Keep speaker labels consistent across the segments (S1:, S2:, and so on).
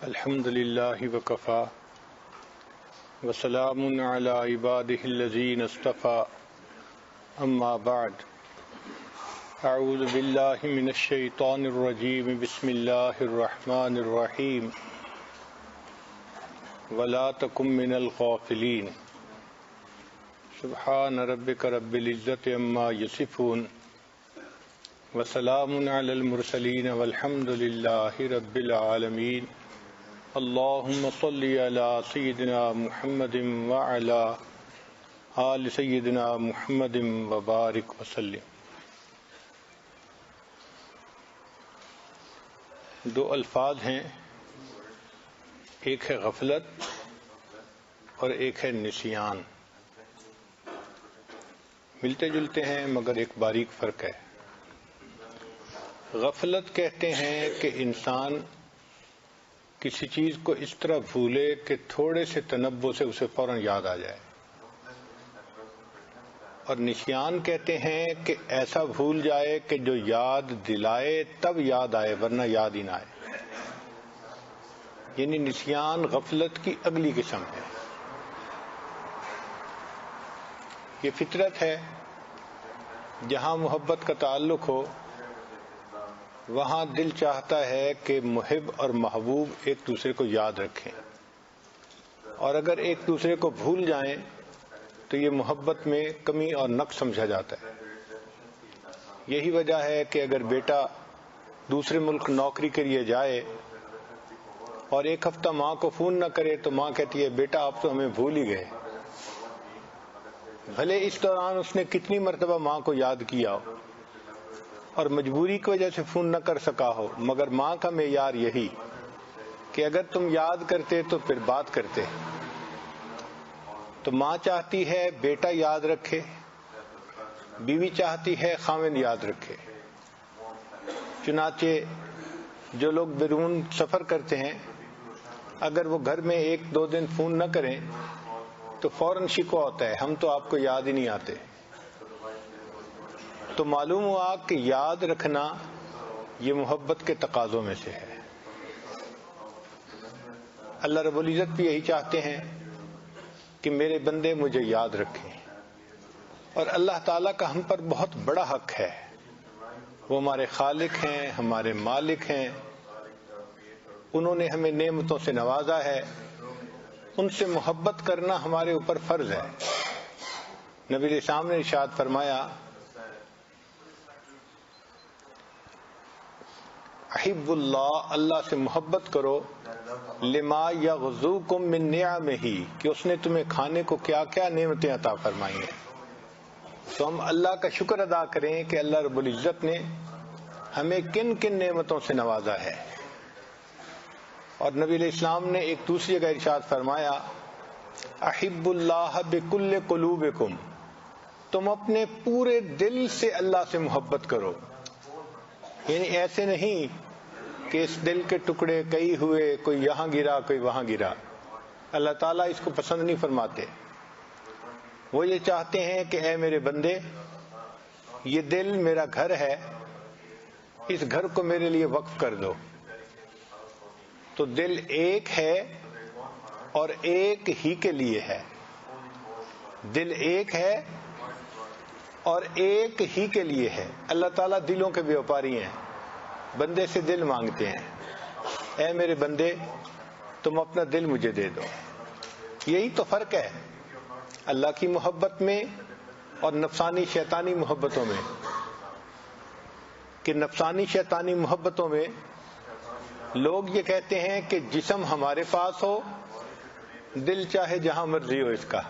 S1: الحمد للہ وکفا وسلام علی عباده الذین اصطفى اما بعد اعوذ باللہ من الشیطان الرجیم بسم اللہ الرحمن الرحیم ولا تکن من الغافلین سبحان ربک رب العزت عما یصفون وسلام علی المرسلین والحمد للہ رب العالمین اللہم صلی علی سیدنا محمد وعلی آل سیدنا محمد وبارک وسلم۔ دو الفاظ ہیں، ایک ہے غفلت اور ایک ہے نسیان۔ ملتے جلتے ہیں مگر ایک باریک فرق ہے۔ غفلت کہتے ہیں کہ انسان کسی چیز کو اس طرح بھولے کہ تھوڑے سے تنبؤ سے اسے فوراً یاد آ جائے، اور نسیان کہتے ہیں کہ ایسا بھول جائے کہ جو یاد دلائے تب یاد آئے ورنہ یاد ہی نہ آئے۔ یعنی نسیان غفلت کی اگلی قسم ہے۔ یہ فطرت ہے، جہاں محبت کا تعلق ہو وہاں دل چاہتا ہے کہ محب اور محبوب ایک دوسرے کو یاد رکھیں، اور اگر ایک دوسرے کو بھول جائیں تو یہ محبت میں کمی اور نقص سمجھا جاتا ہے۔ یہی وجہ ہے کہ اگر بیٹا دوسرے ملک نوکری کے لیے جائے اور ایک ہفتہ ماں کو فون نہ کرے تو ماں کہتی ہے بیٹا آپ تو ہمیں بھول ہی گئے، بھلے اس دوران اس نے کتنی مرتبہ ماں کو یاد کیا ہو اور مجبوری کی وجہ سے فون نہ کر سکا ہو، مگر ماں کا معیار یہی کہ اگر تم یاد کرتے تو پھر بات کرتے۔ تو ماں چاہتی ہے بیٹا یاد رکھے، بیوی چاہتی ہے خاوند یاد رکھے۔ چنانچہ جو لوگ بیرون سفر کرتے ہیں اگر وہ گھر میں ایک دو دن فون نہ کریں تو فوراً شکوہ ہوتا ہے ہم تو آپ کو یاد ہی نہیں آتے۔ تو معلوم ہوا کہ یاد رکھنا یہ محبت کے تقاضوں میں سے ہے۔ اللہ رب العزت بھی یہی چاہتے ہیں کہ میرے بندے مجھے یاد رکھیں، اور اللہ تعالیٰ کا ہم پر بہت بڑا حق ہے۔ وہ ہمارے خالق ہیں، ہمارے مالک ہیں، انہوں نے ہمیں نعمتوں سے نوازا ہے، ان سے محبت کرنا ہمارے اوپر فرض ہے۔ نبی علیہ السلام نے ارشاد فرمایا احب اللہ، اللہ سے محبت کرو، لما یغزوکم من نعمہ، کہ اس نے تمہیں کھانے کو کیا کیا نعمتیں عطا فرمائی ہیں۔ تو ہم اللہ کا شکر ادا کریں کہ اللہ رب العزت نے ہمیں کن کن نعمتوں سے نوازا ہے۔ اور نبی علیہ السلام نے ایک دوسری جگہ ارشاد فرمایا احب اللہ بکل قلوبکم، تم اپنے پورے دل سے اللہ سے محبت کرو۔ یعنی ایسے نہیں کہ اس دل کے ٹکڑے کئی ہوئے، کوئی یہاں گرا کوئی وہاں گرا۔ اللہ تعالیٰ اس کو پسند نہیں فرماتے۔ وہ یہ چاہتے ہیں کہ اے میرے بندے، یہ دل میرا گھر ہے، اس گھر کو میرے لیے وقف کر دو۔ تو دل ایک ہے اور ایک ہی کے لیے ہے۔ دل ایک ہے اور ایک ہی کے لیے ہے۔ اللہ تعالیٰ دلوں کے بیوپاری ہیں، بندے سے دل مانگتے ہیں، اے میرے بندے تم اپنا دل مجھے دے دو۔ یہی تو فرق ہے اللہ کی محبت میں اور نفسانی شیطانی محبتوں میں، کہ نفسانی شیطانی محبتوں میں لوگ یہ کہتے ہیں کہ جسم ہمارے پاس ہو، دل چاہے جہاں مرضی ہو اس کا،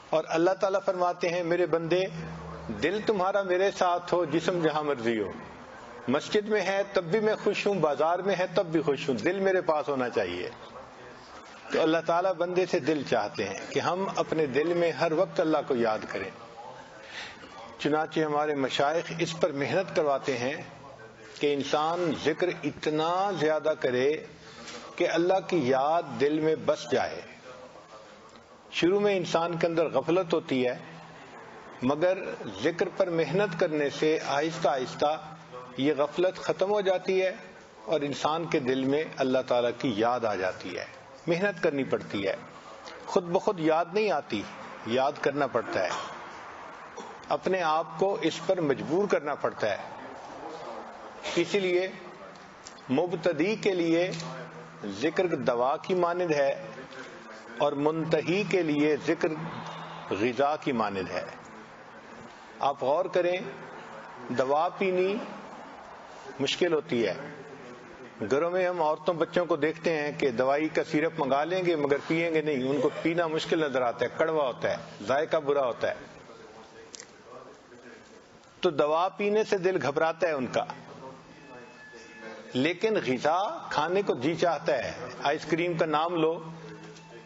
S1: اور اللہ تعالیٰ فرماتے ہیں میرے بندے دل تمہارا میرے ساتھ ہو، جسم جہاں مرضی ہو، مسجد میں ہے تب بھی میں خوش ہوں، بازار میں ہے تب بھی خوش ہوں، دل میرے پاس ہونا چاہیے۔ تو اللہ تعالیٰ بندے سے دل چاہتے ہیں کہ ہم اپنے دل میں ہر وقت اللہ کو یاد کریں۔ چنانچہ ہمارے مشائخ اس پر محنت کرواتے ہیں کہ انسان ذکر اتنا زیادہ کرے کہ اللہ کی یاد دل میں بس جائے۔ شروع میں انسان کے اندر غفلت ہوتی ہے، مگر ذکر پر محنت کرنے سے آہستہ آہستہ یہ غفلت ختم ہو جاتی ہے اور انسان کے دل میں اللہ تعالیٰ کی یاد آ جاتی ہے. محنت کرنی پڑتی ہے, خود بخود یاد نہیں آتی, یاد کرنا پڑتا ہے, اپنے آپ کو اس پر مجبور کرنا پڑتا ہے. اسی لیے مبتدی کے لیے ذکر دوا کی مانند ہے اور منتہی کے لیے ذکر غذا کی مانند ہے. آپ غور کریں, دوا پینی مشکل ہوتی ہے. گھروں میں ہم عورتوں بچوں کو دیکھتے ہیں کہ دوائی کا سیرپ منگا لیں گے مگر پئیں گے نہیں, ان کو پینا مشکل نظر آتا ہے, کڑوا ہوتا ہے, ذائقہ برا ہوتا ہے. تو دوا پینے سے دل گھبراتا ہے ان کا, لیکن غذا کھانے کو جی چاہتا ہے. آئس کریم کا نام لو,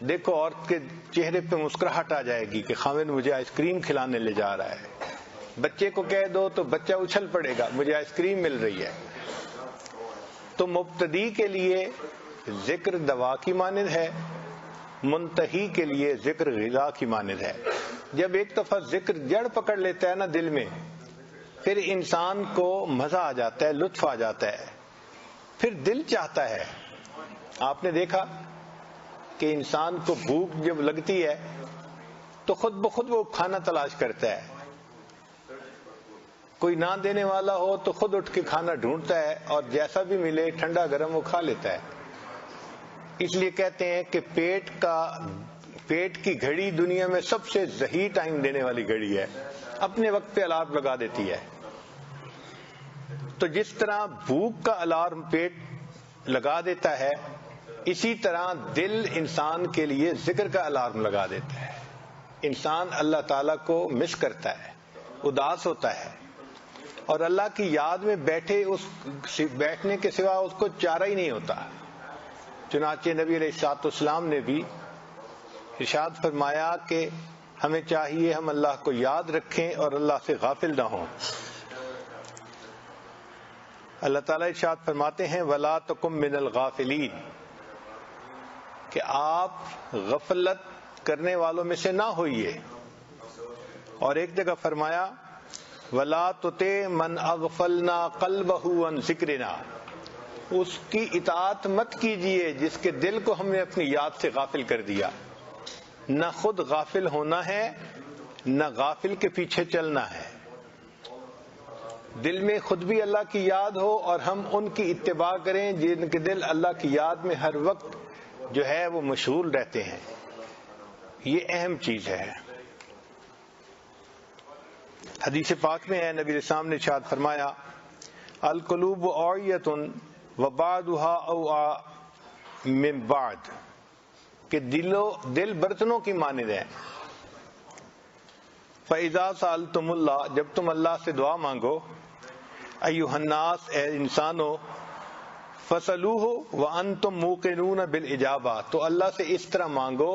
S1: دیکھو عورت کے چہرے پہ مسکراہٹ آ جائے گی کہ خاوند مجھے آئس کریم کھلانے لے جا رہا ہے. بچے کو کہہ دو تو بچہ اچھل پڑے گا, مجھے آئس کریم مل رہی ہے. تو مبتدی کے لیے ذکر دوا کی مانند ہے, منتہی کے لیے ذکر غذا کی مانند ہے. جب ایک دفعہ ذکر جڑ پکڑ لیتا ہے نا دل میں, پھر انسان کو مزہ آ جاتا ہے, لطف آ جاتا ہے, پھر دل چاہتا ہے. آپ نے دیکھا کہ انسان کو بھوک جب لگتی ہے تو خود بخود وہ کھانا تلاش کرتا ہے. کوئی نہ دینے والا ہو تو خود اٹھ کے کھانا ڈھونڈتا ہے, اور جیسا بھی ملے ٹھنڈا گرم وہ کھا لیتا ہے. اس لیے کہتے ہیں کہ پیٹ کی گھڑی دنیا میں سب سے صحیح ٹائم دینے والی گھڑی ہے, اپنے وقت پہ الارم لگا دیتی ہے. تو جس طرح بھوک کا الارم پیٹ لگا دیتا ہے, اسی طرح دل انسان کے لیے ذکر کا الارم لگا دیتا ہے. انسان اللہ تعالیٰ کو مس کرتا ہے, اداس ہوتا ہے, اور اللہ کی یاد میں بیٹھنے کے سوا اس کو چارہ ہی نہیں ہوتا. چنانچہ نبی علیہ الصلوۃ والسلام نے بھی ارشاد فرمایا کہ ہمیں چاہیے ہم اللہ کو یاد رکھیں اور اللہ سے غافل نہ ہوں. اللہ تعالیٰ ارشاد فرماتے ہیں وَلَا تَكُن مِّنَ الْغَافِلِينَ, کہ آپ غفلت کرنے والوں میں سے نہ ہوئیے. اور ایک جگہ فرمایا وَلَا تُطِعْ مَنْ أَغْفَلْنَا قَلْبَهُ عَنْ ذِكْرِنَا, اس کی اطاعت مت کیجیے جس کے دل کو ہم نے اپنی یاد سے غافل کر دیا. نہ خود غافل ہونا ہے, نہ غافل کے پیچھے چلنا ہے. دل میں خود بھی اللہ کی یاد ہو اور ہم ان کی اتباع کریں جن کے دل اللہ کی یاد میں ہر وقت جو ہے وہ مشغول رہتے ہیں. یہ اہم چیز ہے. حدیث پاک میں ہے, نبی علیہ السلام نے ارشاد فرمایا القلوب اوعیۃ وبعضها اوعى من بعض, کہ دل برتنوں کی مانند ہے. فاذا سالتم اللہ, جب تم اللہ سے دعا مانگو, ایھا الناس, اے انسانو, فسلوہ وانتم موقنون بالاجابہ, تو اللہ سے اس طرح مانگو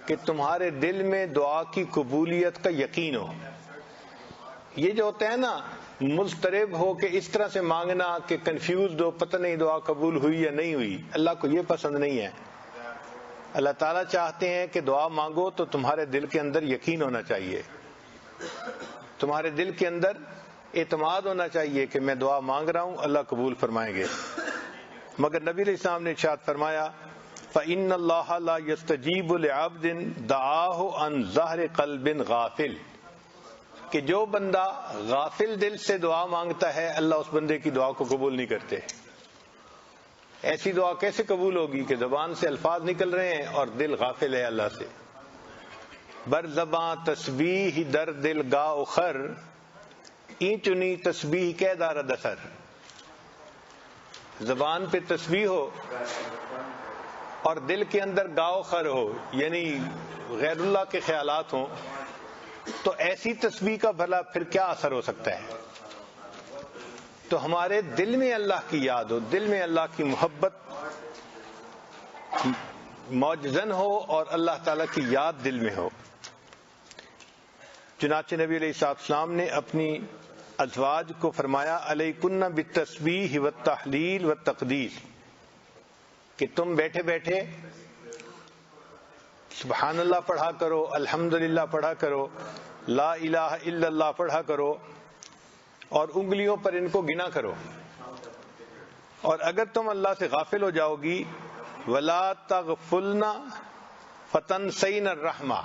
S1: کہ تمہارے دل میں دعا کی قبولیت کا یقین ہو. یہ جو ہوتا ہے نا مضطرب ہو کے اس طرح سے مانگنا کہ کنفیوزڈ ہو, پتہ نہیں دعا قبول ہوئی یا نہیں ہوئی, اللہ کو یہ پسند نہیں ہے. اللہ تعالیٰ چاہتے ہیں کہ دعا مانگو تو تمہارے دل کے اندر یقین ہونا چاہیے, تمہارے دل کے اندر اعتماد ہونا چاہیے کہ میں دعا مانگ رہا ہوں, اللہ قبول فرمائیں گے. مگر نبی علیہ السلام نے ارشاد فرمایا فَإِنَّ اللَّهَ لَا يَسْتَجِيبُ لِعَبْدٍ دَعَاهُ عَنْ ظَهْرِ قَلْبٍ غَافِلٍ, کہ جو بندہ غافل دل سے دعا مانگتا ہے اللہ اس بندے کی دعا کو قبول نہیں کرتے. ایسی دعا کیسے قبول ہوگی کہ زبان سے الفاظ نکل رہے ہیں اور دل غافل ہے اللہ سے. بر زباں تسبیح در دل گاؤ خر, این چنی تسبیح کے دارد اثر. زبان پہ تسبیح ہو اور دل کے اندر گاؤ خر ہو, یعنی غیر اللہ کے خیالات ہوں, تو ایسی تسبیح کا بھلا پھر کیا اثر ہو سکتا ہے. تو ہمارے دل میں اللہ کی یاد ہو, دل میں اللہ کی محبت موجزن ہو اور اللہ تعالیٰ کی یاد دل میں ہو. چنانچہ نبی علیہ السلام نے اپنی ازواج کو فرمایا علیکن بالتسبیح والتحلیل والتقدیس, کہ تم بیٹھے بیٹھے سبحان اللہ پڑھا کرو, الحمدللہ پڑھا کرو, لا الہ الا اللہ پڑھا کرو, اور انگلیوں پر ان کو گنا کرو. اور اگر تم اللہ سے غافل ہو جاؤ گی ولا تغفلنا فتنسین الرحمہ،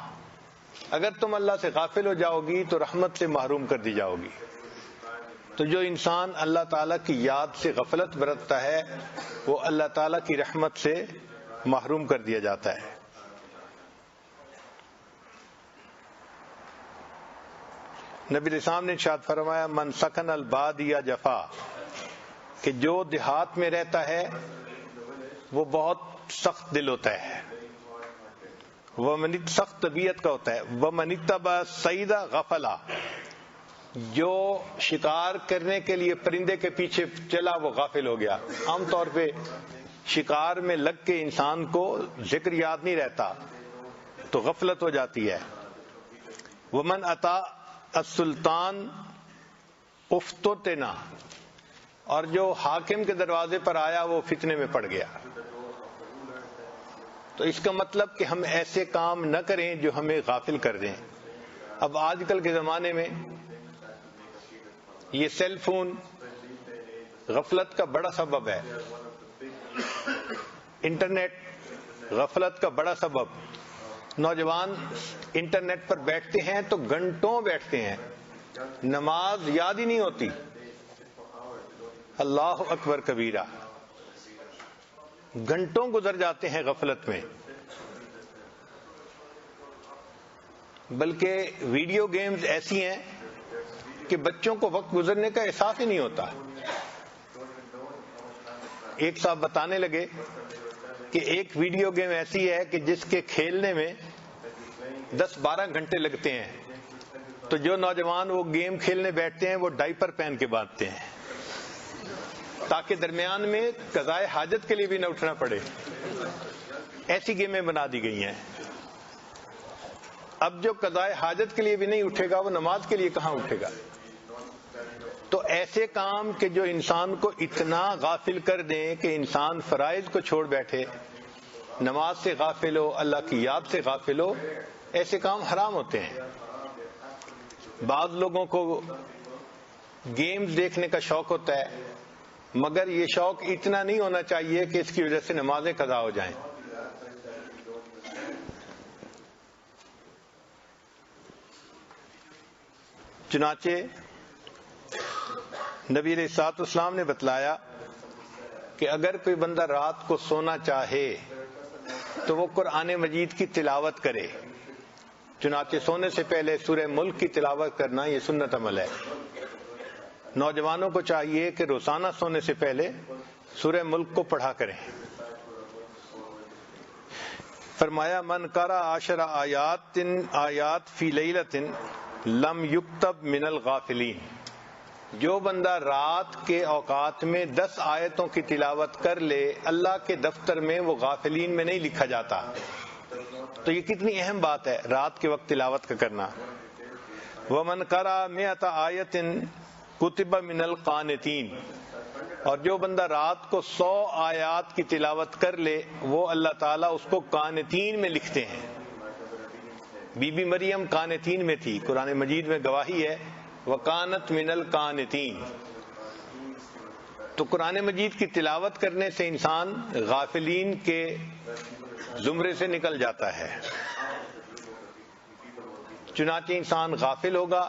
S1: اگر تم اللہ سے غافل ہو جاؤ گی تو رحمت سے محروم کر دی جاؤ گی۔ تو جو انسان اللہ تعالیٰ کی یاد سے غفلت برتتا ہے وہ اللہ تعالیٰ کی رحمت سے محروم کر دیا جاتا ہے۔ نبی علیہ السلام نے ارشاد فرمایا من سکن البادیہ جفا، کہ جو دیہات میں رہتا ہے وہ بہت سخت دل ہوتا ہے، وہ سخت طبیعت کا ہوتا ہے۔ وَمَنِ اتَّبَعَ الصَّيْدَ غَفَلَ، جو شکار کرنے کے لیے پرندے کے پیچھے چلا وہ غافل ہو گیا۔ عام طور پہ شکار میں لگ کے انسان کو ذکر یاد نہیں رہتا تو غفلت ہو جاتی ہے۔ وَمَنْ أَتَى السُّلْطَانَ اُفْتُتِنَ، اور جو حاکم کے دروازے پر آیا وہ فتنے میں پڑ گیا۔ تو اس کا مطلب کہ ہم ایسے کام نہ کریں جو ہمیں غافل کر دیں۔ اب آج کل کے زمانے میں یہ سیل فون غفلت کا بڑا سبب ہے، انٹرنیٹ غفلت کا بڑا سبب۔ نوجوان انٹرنیٹ پر بیٹھتے ہیں تو گھنٹوں بیٹھتے ہیں، نماز یاد ہی نہیں ہوتی۔ اللہ اکبر کبیرہ، گھنٹوں گزر جاتے ہیں غفلت میں۔ بلکہ ویڈیو گیمز ایسی ہیں کہ بچوں کو وقت گزرنے کا احساس ہی نہیں ہوتا۔ ایک صاحب بتانے لگے کہ ایک ویڈیو گیم ایسی ہے کہ جس کے کھیلنے میں 10-12 گھنٹے لگتے ہیں، تو جو نوجوان وہ گیم کھیلنے بیٹھتے ہیں وہ ڈائپر پہن کے باندھتے ہیں تاکہ درمیان میں قضائے حاجت کے لیے بھی نہ اٹھنا پڑے۔ ایسی گیمیں بنا دی گئی ہیں۔ اب جو قضائے حاجت کے لیے بھی نہیں اٹھے گا وہ نماز کے لیے کہاں اٹھے گا؟ تو ایسے کام کہ جو انسان کو اتنا غافل کر دیں کہ انسان فرائض کو چھوڑ بیٹھے، نماز سے غافل ہو، اللہ کی یاد سے غافل ہو، ایسے کام حرام ہوتے ہیں۔ بعض لوگوں کو گیمز دیکھنے کا شوق ہوتا ہے، مگر یہ شوق اتنا نہیں ہونا چاہیے کہ اس کی وجہ سے نمازیں قضا ہو جائیں۔ چنانچہ نبی علیہ الصلوۃ والسلام نے بتلایا کہ اگر کوئی بندہ رات کو سونا چاہے تو وہ قرآن مجید کی تلاوت کرے۔ چنانچہ سونے سے پہلے سورہ ملک کی تلاوت کرنا یہ سنت عمل ہے۔ نوجوانوں کو چاہیے کہ روزانہ سونے سے پہلے سورہ ملک کو پڑھا کریں۔ فرمایا من قرأ 10 آیات فی لیلۃ لم یکتب من الغافلین، جو بندہ رات کے اوقات میں 10 آیتوں کی تلاوت کر لے اللہ کے دفتر میں وہ غافلین میں نہیں لکھا جاتا۔ تو یہ کتنی اہم بات ہے رات کے وقت تلاوت کا کرنا۔ ومن قرأ 100 آیۃ کتب من القانتین، اور جو بندہ رات کو 100 آیات کی تلاوت کر لے وہ اللہ تعالیٰ اس کو قانتین میں لکھتے ہیں۔ بی بی مریم قانتین میں تھی، قرآن مجید میں گواہی ہے وَقَانَتْ مِنَ الْقَانِتِينَ۔ تو قرآن مجید کی تلاوت کرنے سے انسان غافلین کے زمرے سے نکل جاتا ہے۔ چنانچہ انسان غافل ہوگا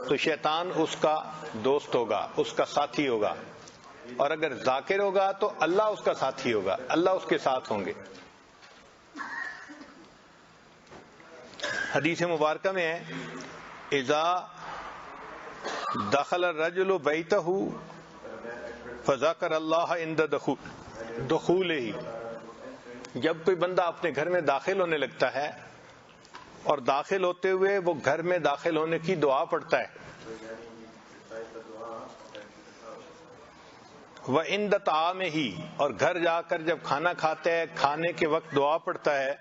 S1: تو شیطان اس کا دوست ہوگا، اس کا ساتھی ہوگا، اور اگر ذاکر ہوگا تو اللہ اس کا ساتھی ہوگا، اللہ اس کے ساتھ ہوں گے۔ حدیث مبارکہ میں ہے اذا دخل الرجل بیتہ فذکر اللہ عند دخولہ، جب کوئی بندہ اپنے گھر میں داخل ہونے لگتا ہے اور داخل ہوتے ہوئے وہ گھر میں داخل ہونے کی دعا پڑھتا ہے، وعند طعامہ، اور گھر جا کر جب کھانا کھاتا ہے کھانے کے وقت دعا پڑھتا ہے،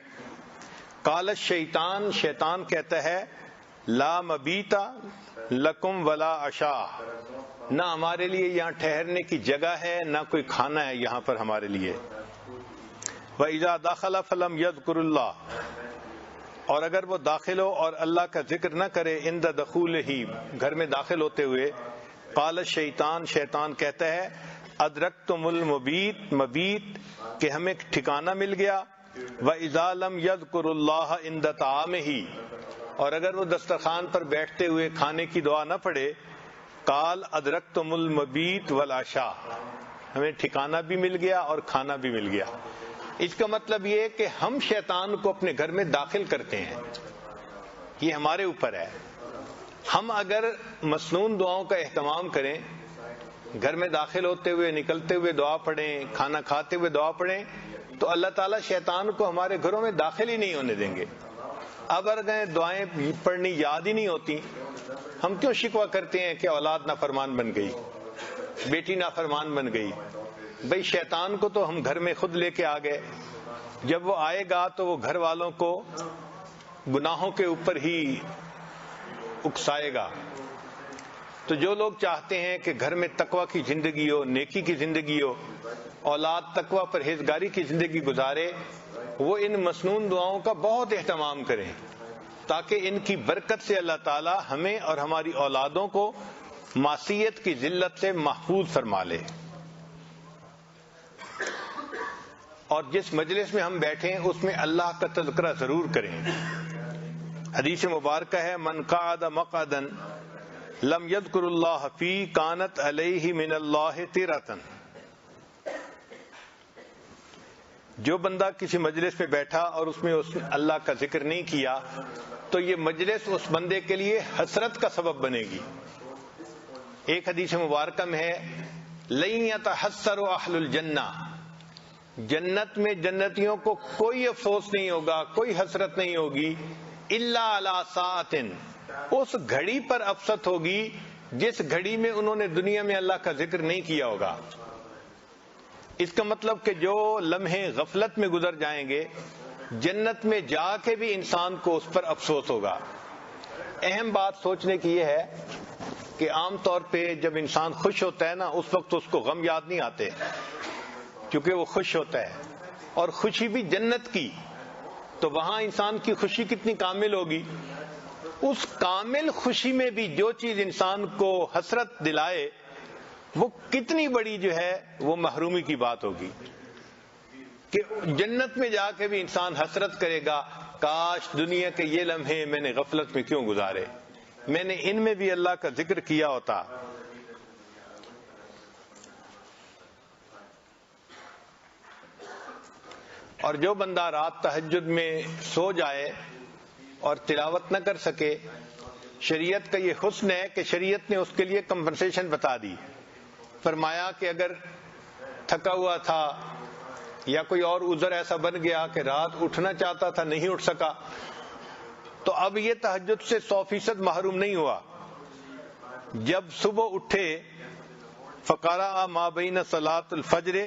S1: قال الشیطان، شیطان کہتا ہے لا مبیت لکم ولا عشاء، نہ ہمارے لیے یہاں ٹھہرنے کی جگہ ہے نہ کوئی کھانا ہے یہاں پر ہمارے لیے۔ وَإِذَا دَخَلَ فَلَمْ يَذْكُرِ اللَّهَ، اور اگر وہ داخل ہو اور اللہ کا ذکر نہ کرے عند دخولہ، گھر میں داخل ہوتے ہوئے، قال الشیطان، شیطان کہتا ہے ادرکتم المبیت مبیت کہ ہمیں ٹھکانہ مل گیا، وَإِذَا لَمْ يَذْكُرُ اللَّهَ عِنْدَ طَعَامِهِ اور اگر وہ دسترخوان پر بیٹھتے ہوئے کھانے کی دعا نہ پڑھے، قال ادرکتم المبیت والعشاء ہمیں ٹھکانہ بھی مل گیا اور کھانا بھی مل گیا۔ اس کا مطلب یہ کہ ہم شیطان کو اپنے گھر میں داخل کرتے ہیں، یہ ہمارے اوپر ہے۔ ہم اگر مسنون دعاؤں کا اہتمام کریں، گھر میں داخل ہوتے ہوئے نکلتے ہوئے دعا پڑھیں، کھانا کھاتے ہوئے دعا پڑھیں، تو اللہ تعالیٰ شیطان کو ہمارے گھروں میں داخل ہی نہیں ہونے دیں گے۔ اب اگر دعائیں پڑھنی یاد ہی نہیں ہوتی، ہم کیوں شکوہ کرتے ہیں کہ اولاد نافرمان بن گئی، بیٹی نافرمان بن گئی؟ بھئی شیطان کو تو ہم گھر میں خود لے کے آ گئے، جب وہ آئے گا تو وہ گھر والوں کو گناہوں کے اوپر ہی اکسائے گا۔ تو جو لوگ چاہتے ہیں کہ گھر میں تقوی کی زندگی ہو، نیکی کی زندگی ہو، اولاد تقوی پرہیزگاری کی زندگی گزارے، وہ ان مسنون دعاؤں کا بہت اہتمام کریں تاکہ ان کی برکت سے اللہ تعالی ہمیں اور ہماری اولادوں کو معصیت کی ذلت سے محفوظ فرما لے۔ اور جس مجلس میں ہم بیٹھیں اس میں اللہ کا تذکرہ ضرور کریں۔ حدیث مبارکہ ہے من قعد مقعدا لم یذکر اللہ فی کانت علیہ من اللہ تیرۃ، جو بندہ کسی مجلس میں بیٹھا اور اس میں اللہ کا ذکر نہیں کیا تو یہ مجلس اس بندے کے لیے حسرت کا سبب بنے گی۔ ایک حدیث مبارکہ میں ہے لن یتحسر اہل الجنہ، جنت میں جنتیوں کو کوئی افسوس نہیں ہوگا، کوئی حسرت نہیں ہوگی، الا علی ساعۃ، اس گھڑی پر افسوس ہوگی جس گھڑی میں انہوں نے دنیا میں اللہ کا ذکر نہیں کیا ہوگا۔ اس کا مطلب کہ جو لمحے غفلت میں گزر جائیں گے، جنت میں جا کے بھی انسان کو اس پر افسوس ہوگا۔ اہم بات سوچنے کی یہ ہے کہ عام طور پہ جب انسان خوش ہوتا ہے نا، اس وقت اس کو غم یاد نہیں آتے کیونکہ وہ خوش ہوتا ہے، اور خوشی بھی جنت کی، تو وہاں انسان کی خوشی کتنی کامل ہوگی۔ اس کامل خوشی میں بھی جو چیز انسان کو حسرت دلائے وہ کتنی بڑی جو ہے وہ محرومی کی بات ہوگی کہ جنت میں جا کے بھی انسان حسرت کرے گا، کاش دنیا کے یہ لمحے میں نے غفلت میں کیوں گزارے، میں نے ان میں بھی اللہ کا ذکر کیا ہوتا۔ اور جو بندہ رات تہجد میں سو جائے اور تلاوت نہ کر سکے، شریعت کا یہ حسن ہے کہ شریعت نے اس کے لیے کمپنسیشن بتا دی، فرمایا کہ اگر تھکا ہوا تھا یا کوئی اور عذر ایسا بن گیا کہ رات اٹھنا چاہتا تھا نہیں اٹھ سکا، تو اب یہ تہجد سے 100% محروم نہیں ہوا۔ جب صبح اٹھے فقرأ ما بین صلاۃ الفجر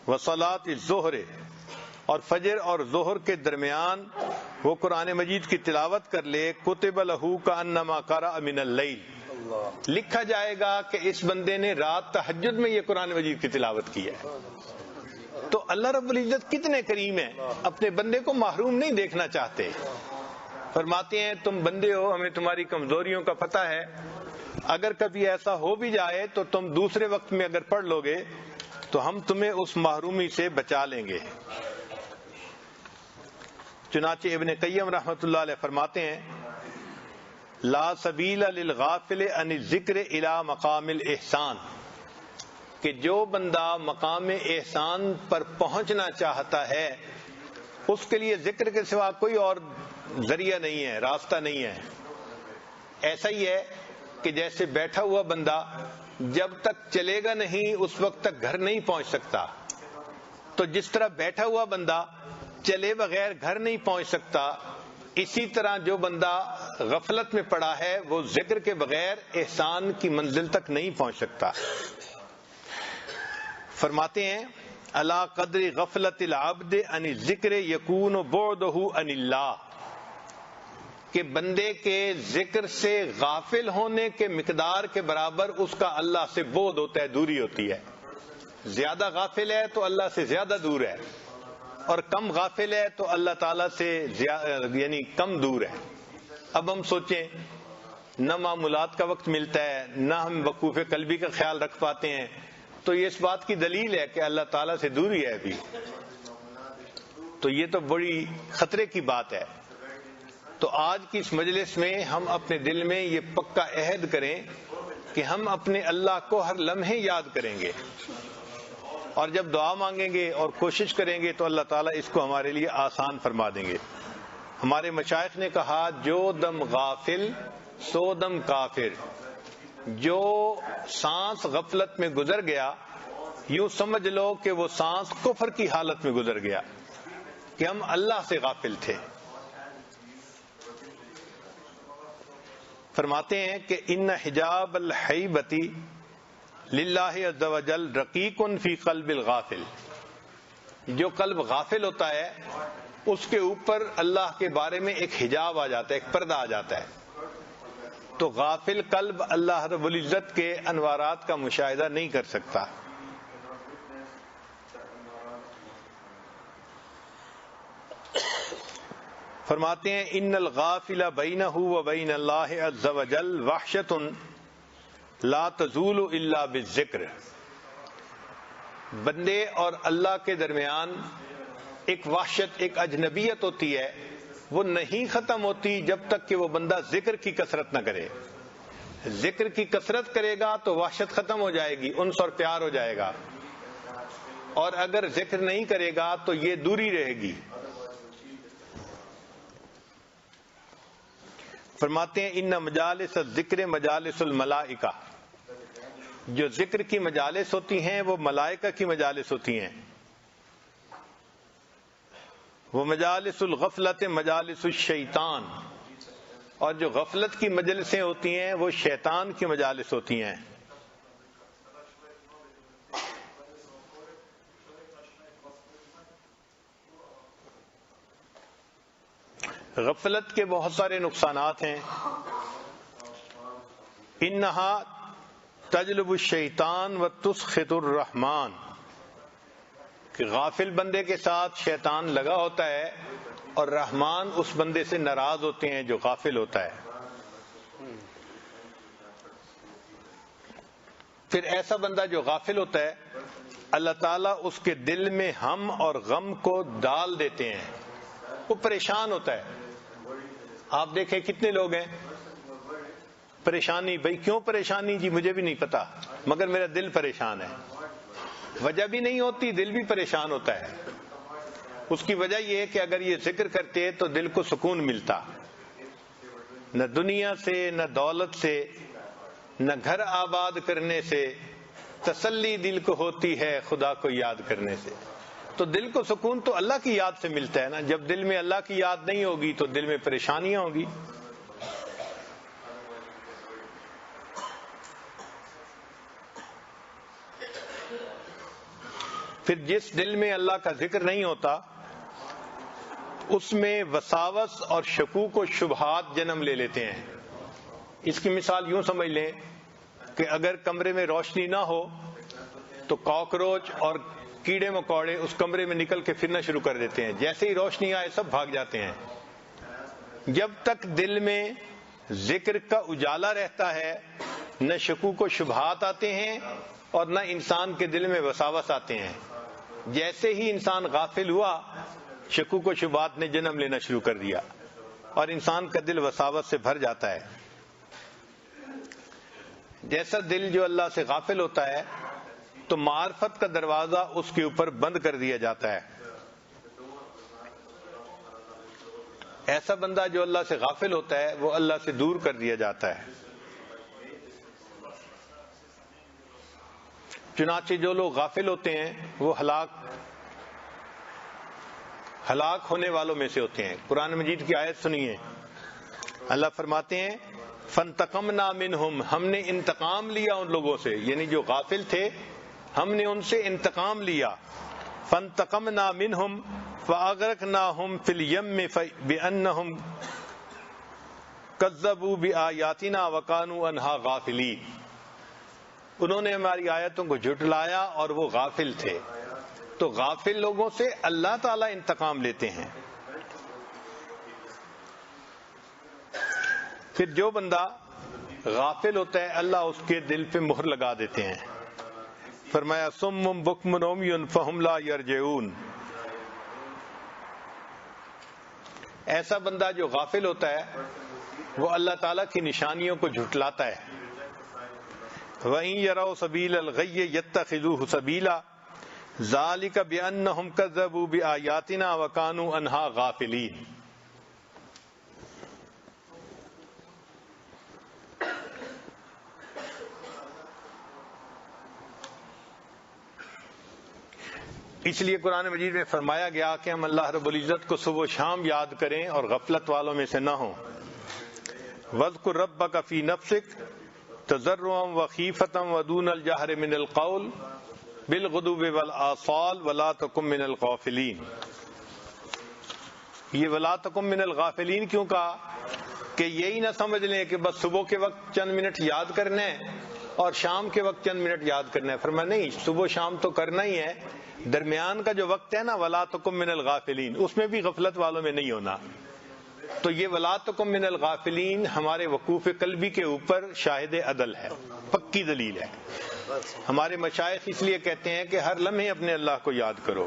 S1: و صلاۃ الظہر، اور فجر اور ظہر کے درمیان وہ قرآن مجید کی تلاوت کر لے، کتب لہ کانما قرأ من اللیل، لکھا جائے گا کہ اس بندے نے رات تہجد میں یہ قرآن مجید کی تلاوت کی ہے۔ تو اللہ رب العزت کتنے کریم ہیں، اپنے بندے کو محروم نہیں دیکھنا چاہتے۔ فرماتے ہیں تم بندے ہو، ہمیں تمہاری کمزوریوں کا پتہ ہے، اگر کبھی ایسا ہو بھی جائے تو تم دوسرے وقت میں اگر پڑھ لو گے تو ہم تمہیں اس محرومی سے بچا لیں گے۔ چنانچہ ابن قیم رحمۃ اللہ علیہ فرماتے ہیں لا سبیل للغافل عن الذکر الی مقام الاحسان، کہ جو بندہ مقام احسان پر پہنچنا چاہتا ہے اس کے لیے ذکر کے سوا کوئی اور ذریعہ نہیں ہے، راستہ نہیں ہے۔ ایسا ہی ہے کہ جیسے بیٹھا ہوا بندہ جب تک چلے گا نہیں اس وقت تک گھر نہیں پہنچ سکتا، تو جس طرح بیٹھا ہوا بندہ چلے بغیر گھر نہیں پہنچ سکتا، اسی طرح جو بندہ غفلت میں پڑا ہے وہ ذکر کے بغیر احسان کی منزل تک نہیں پہنچ سکتا۔ فرماتے ہیں الا قدر غفلت العبد عن الذکر یکون بعدہ عن اللہ، کہ بندے کے ذکر سے غافل ہونے کے مقدار کے برابر اس کا اللہ سے بعد ہوتا ہے، دوری ہوتی ہے۔ زیادہ غافل ہے تو اللہ سے زیادہ دور ہے، اور کم غافل ہے تو اللہ تعالیٰ سے یعنی کم دور ہے۔ اب ہم سوچیں، نہ معمولات کا وقت ملتا ہے، نہ ہم وقوف قلبی کا خیال رکھ پاتے ہیں، تو یہ اس بات کی دلیل ہے کہ اللہ تعالیٰ سے دوری ہے ابھی. تو یہ تو بڑی خطرے کی بات ہے. تو آج کی اس مجلس میں ہم اپنے دل میں یہ پکا عہد کریں کہ ہم اپنے اللہ کو ہر لمحے یاد کریں گے، اور جب دعا مانگیں گے اور کوشش کریں گے تو اللہ تعالیٰ اس کو ہمارے لیے آسان فرما دیں گے. ہمارے مشائخ نے کہا جو دم غافل سو دم کافر. جو سانس غفلت میں گزر گیا یوں سمجھ لو کہ وہ سانس کفر کی حالت میں گزر گیا، کہ ہم اللہ سے غافل تھے. فرماتے ہیں کہ ان حجاب الحیبتی للہ عز وجل رقیق فی قلب الغافل. جو قلب غافل ہوتا ہے اس کے اوپر اللہ کے بارے میں ایک حجاب آ جاتا ہے، ایک پردہ آ جاتا ہے. تو غافل قلب اللہ رب العزت کے انوارات کا مشاہدہ نہیں کر سکتا. فرماتے ہیں ان الغافل بینہ و بین اللہ عز وجل وحشۃ لا تزول الا بالذکر. بندے اور اللہ کے درمیان ایک وحشت، ایک اجنبیت ہوتی ہے، وہ نہیں ختم ہوتی جب تک کہ وہ بندہ ذکر کی کثرت نہ کرے. ذکر کی کثرت کرے گا تو وحشت ختم ہو جائے گی، انس اور پیار ہو جائے گا. اور اگر ذکر نہیں کرے گا تو یہ دوری رہے گی. فرماتے ہیں ان مجالس الذکر مجالس الملائکہ. جو ذکر کی مجالس ہوتی ہیں وہ ملائکہ کی مجالس ہوتی ہیں. وہ مجالس الغفلت مجالس الشیطان. اور جو غفلت کی مجلسیں ہوتی ہیں وہ شیطان کی مجالس ہوتی ہیں. غفلت کے بہت سارے نقصانات ہیں. انہا تجلب الشیطان و تسخط الرحمن. کہ غافل بندے کے ساتھ شیطان لگا ہوتا ہے اور رحمان اس بندے سے ناراض ہوتے ہیں جو غافل ہوتا ہے. پھر ایسا بندہ جو غافل ہوتا ہے اللہ تعالیٰ اس کے دل میں ہم اور غم کو ڈال دیتے ہیں. وہ پریشان ہوتا ہے. آپ دیکھیں کتنے لوگ ہیں پریشانی. بھائی کیوں پریشانی؟ جی مجھے بھی نہیں پتا مگر میرا دل پریشان ہے. وجہ بھی نہیں ہوتی، دل بھی پریشان ہوتا ہے. اس کی وجہ یہ ہے کہ اگر یہ ذکر کرتے تو دل کو سکون ملتا. نہ دنیا سے، نہ دولت سے، نہ گھر آباد کرنے سے تسلی دل کو ہوتی ہے خدا کو یاد کرنے سے. تو دل کو سکون تو اللہ کی یاد سے ملتا ہے نا. جب دل میں اللہ کی یاد نہیں ہوگی تو دل میں پریشانیاں ہوگی. پھر جس دل میں اللہ کا ذکر نہیں ہوتا اس میں وساوس اور شکوک و شبہات جنم لے لیتے ہیں. اس کی مثال یوں سمجھ لیں کہ اگر کمرے میں روشنی نہ ہو تو کاکروچ اور کیڑے مکوڑے اس کمرے میں نکل کے پھرنا شروع کر دیتے ہیں. جیسے ہی روشنی آئے سب بھاگ جاتے ہیں. جب تک دل میں ذکر کا اجالا رہتا ہے نہ شکوک و شبہات آتے ہیں اور نہ انسان کے دل میں وساوس آتے ہیں. جیسے ہی انسان غافل ہوا شکوک و شبہات نے جنم لینا شروع کر دیا اور انسان کا دل وساوس سے بھر جاتا ہے. جیسا دل جو اللہ سے غافل ہوتا ہے تو معرفت کا دروازہ اس کے اوپر بند کر دیا جاتا ہے. ایسا بندہ جو اللہ سے غافل ہوتا ہے وہ اللہ سے دور کر دیا جاتا ہے. چنانچہ جو لوگ غافل ہوتے ہیں وہ ہلاک ہونے والوں میں سے ہوتے ہیں. قرآن مجید کی آیت سنیے. اللہ فرماتے ہیں فانتقمنا منہم. ہم نے انتقام لیا ان لوگوں سے، یعنی جو غافل تھے ہم نے ان سے انتقام لیا. فانتقمنا منہم فاغرقناہم فی الیم بانہم کذبوا بآیاتنا وکانوا عنہا غافلین. انہوں نے ہماری آیتوں کو جھٹلایا اور وہ غافل تھے. تو غافل لوگوں سے اللہ تعالیٰ انتقام لیتے ہیں. پھر جو بندہ غافل ہوتا ہے اللہ اس کے دل پہ مہر لگا دیتے ہیں. فرمایا صم بکم عمی فہم لا یرجعون. ایسا بندہ جو غافل ہوتا ہے وہ اللہ تعالیٰ کی نشانیوں کو جھٹلاتا ہے. وَإِن يَرَوْا سَبِيلَ الْغَيِّ يَتَّخِذُوهُ سَبِيلًا ذَلِكَ بِأَنَّهُمْ كَذَّبُوا بِآيَاتِنَا وَكَانُوا عَنْهَا غَافِلِينَ. اس لیے قرآن مجید میں فرمایا گیا کہ ہم اللہ رب العزت کو صبح و شام یاد کریں اور غفلت والوں میں سے نہ ہوں. وَاذْكُر رَبَّكَ فِي نَفْسِكَ تَضَرُّعًا وَخِيفَةً وَدُونَ الْجَهْرِ مِنَ الْقَوْلِ بِالْغُدُوِّ وَالْآصَالِ وَلَا تَكُن مِّنَ الْغَافِلِينَ. یہ وَلَا تَكُن مِّنَ الْغَافِلِينَ کیوں کہا؟ کہ یہی نہ سمجھ لیں کہ بس صبح کے وقت چند منٹ یاد کرنا ہے اور شام کے وقت چند منٹ یاد کرنا ہے. فرمایا نہیں، صبح و شام تو کرنا ہی ہے، درمیان کا جو وقت ہے نا وَلَا تَكُن مِّنَ الْغَافِلِينَ، اس میں بھی غفلت والوں میں نہیں ہونا. تو یہ وَلَا تَكُن مِّنَ الْغَافِلِينَ ہمارے وقوف قلبی کے اوپر شاہد عدل ہے، پکی دلیل ہے. ہمارے مشائخ اس لیے کہتے ہیں کہ ہر لمحے اپنے اللہ کو یاد کرو.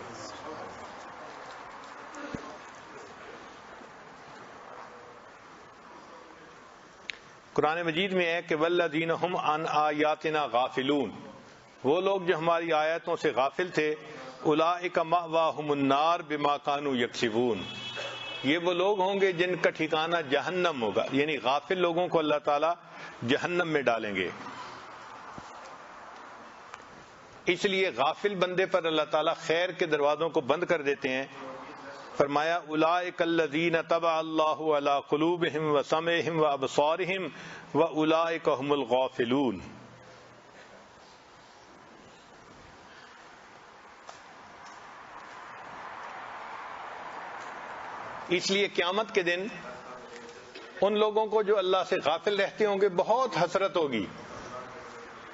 S1: قرآن مجید میں ہے کہ وَالَّذِينَ هُمْ عَنْ آيَاتِنَا غَافِلُونَ، وہ لوگ جو ہماری آیاتوں سے غافل تھے. أُولَئِكَ مَأْوَاهُمُ النَّارُ بِمَا كَانُوا يَكْسِبُونَ، یہ وہ لوگ ہوں گے جن کا ٹھکانہ جہنم ہوگا، یعنی غافل لوگوں کو اللہ تعالیٰ جہنم میں ڈالیں گے. اس لیے غافل بندے پر اللہ تعالیٰ خیر کے دروازوں کو بند کر دیتے ہیں. فرمایا اولئک الذین طبع اللہ علی قلوبہم وسمعہم وابصارہم واولئک هم الغافلون. اس لیے قیامت کے دن ان لوگوں کو جو اللہ سے غافل رہتے ہوں گے بہت حسرت ہوگی.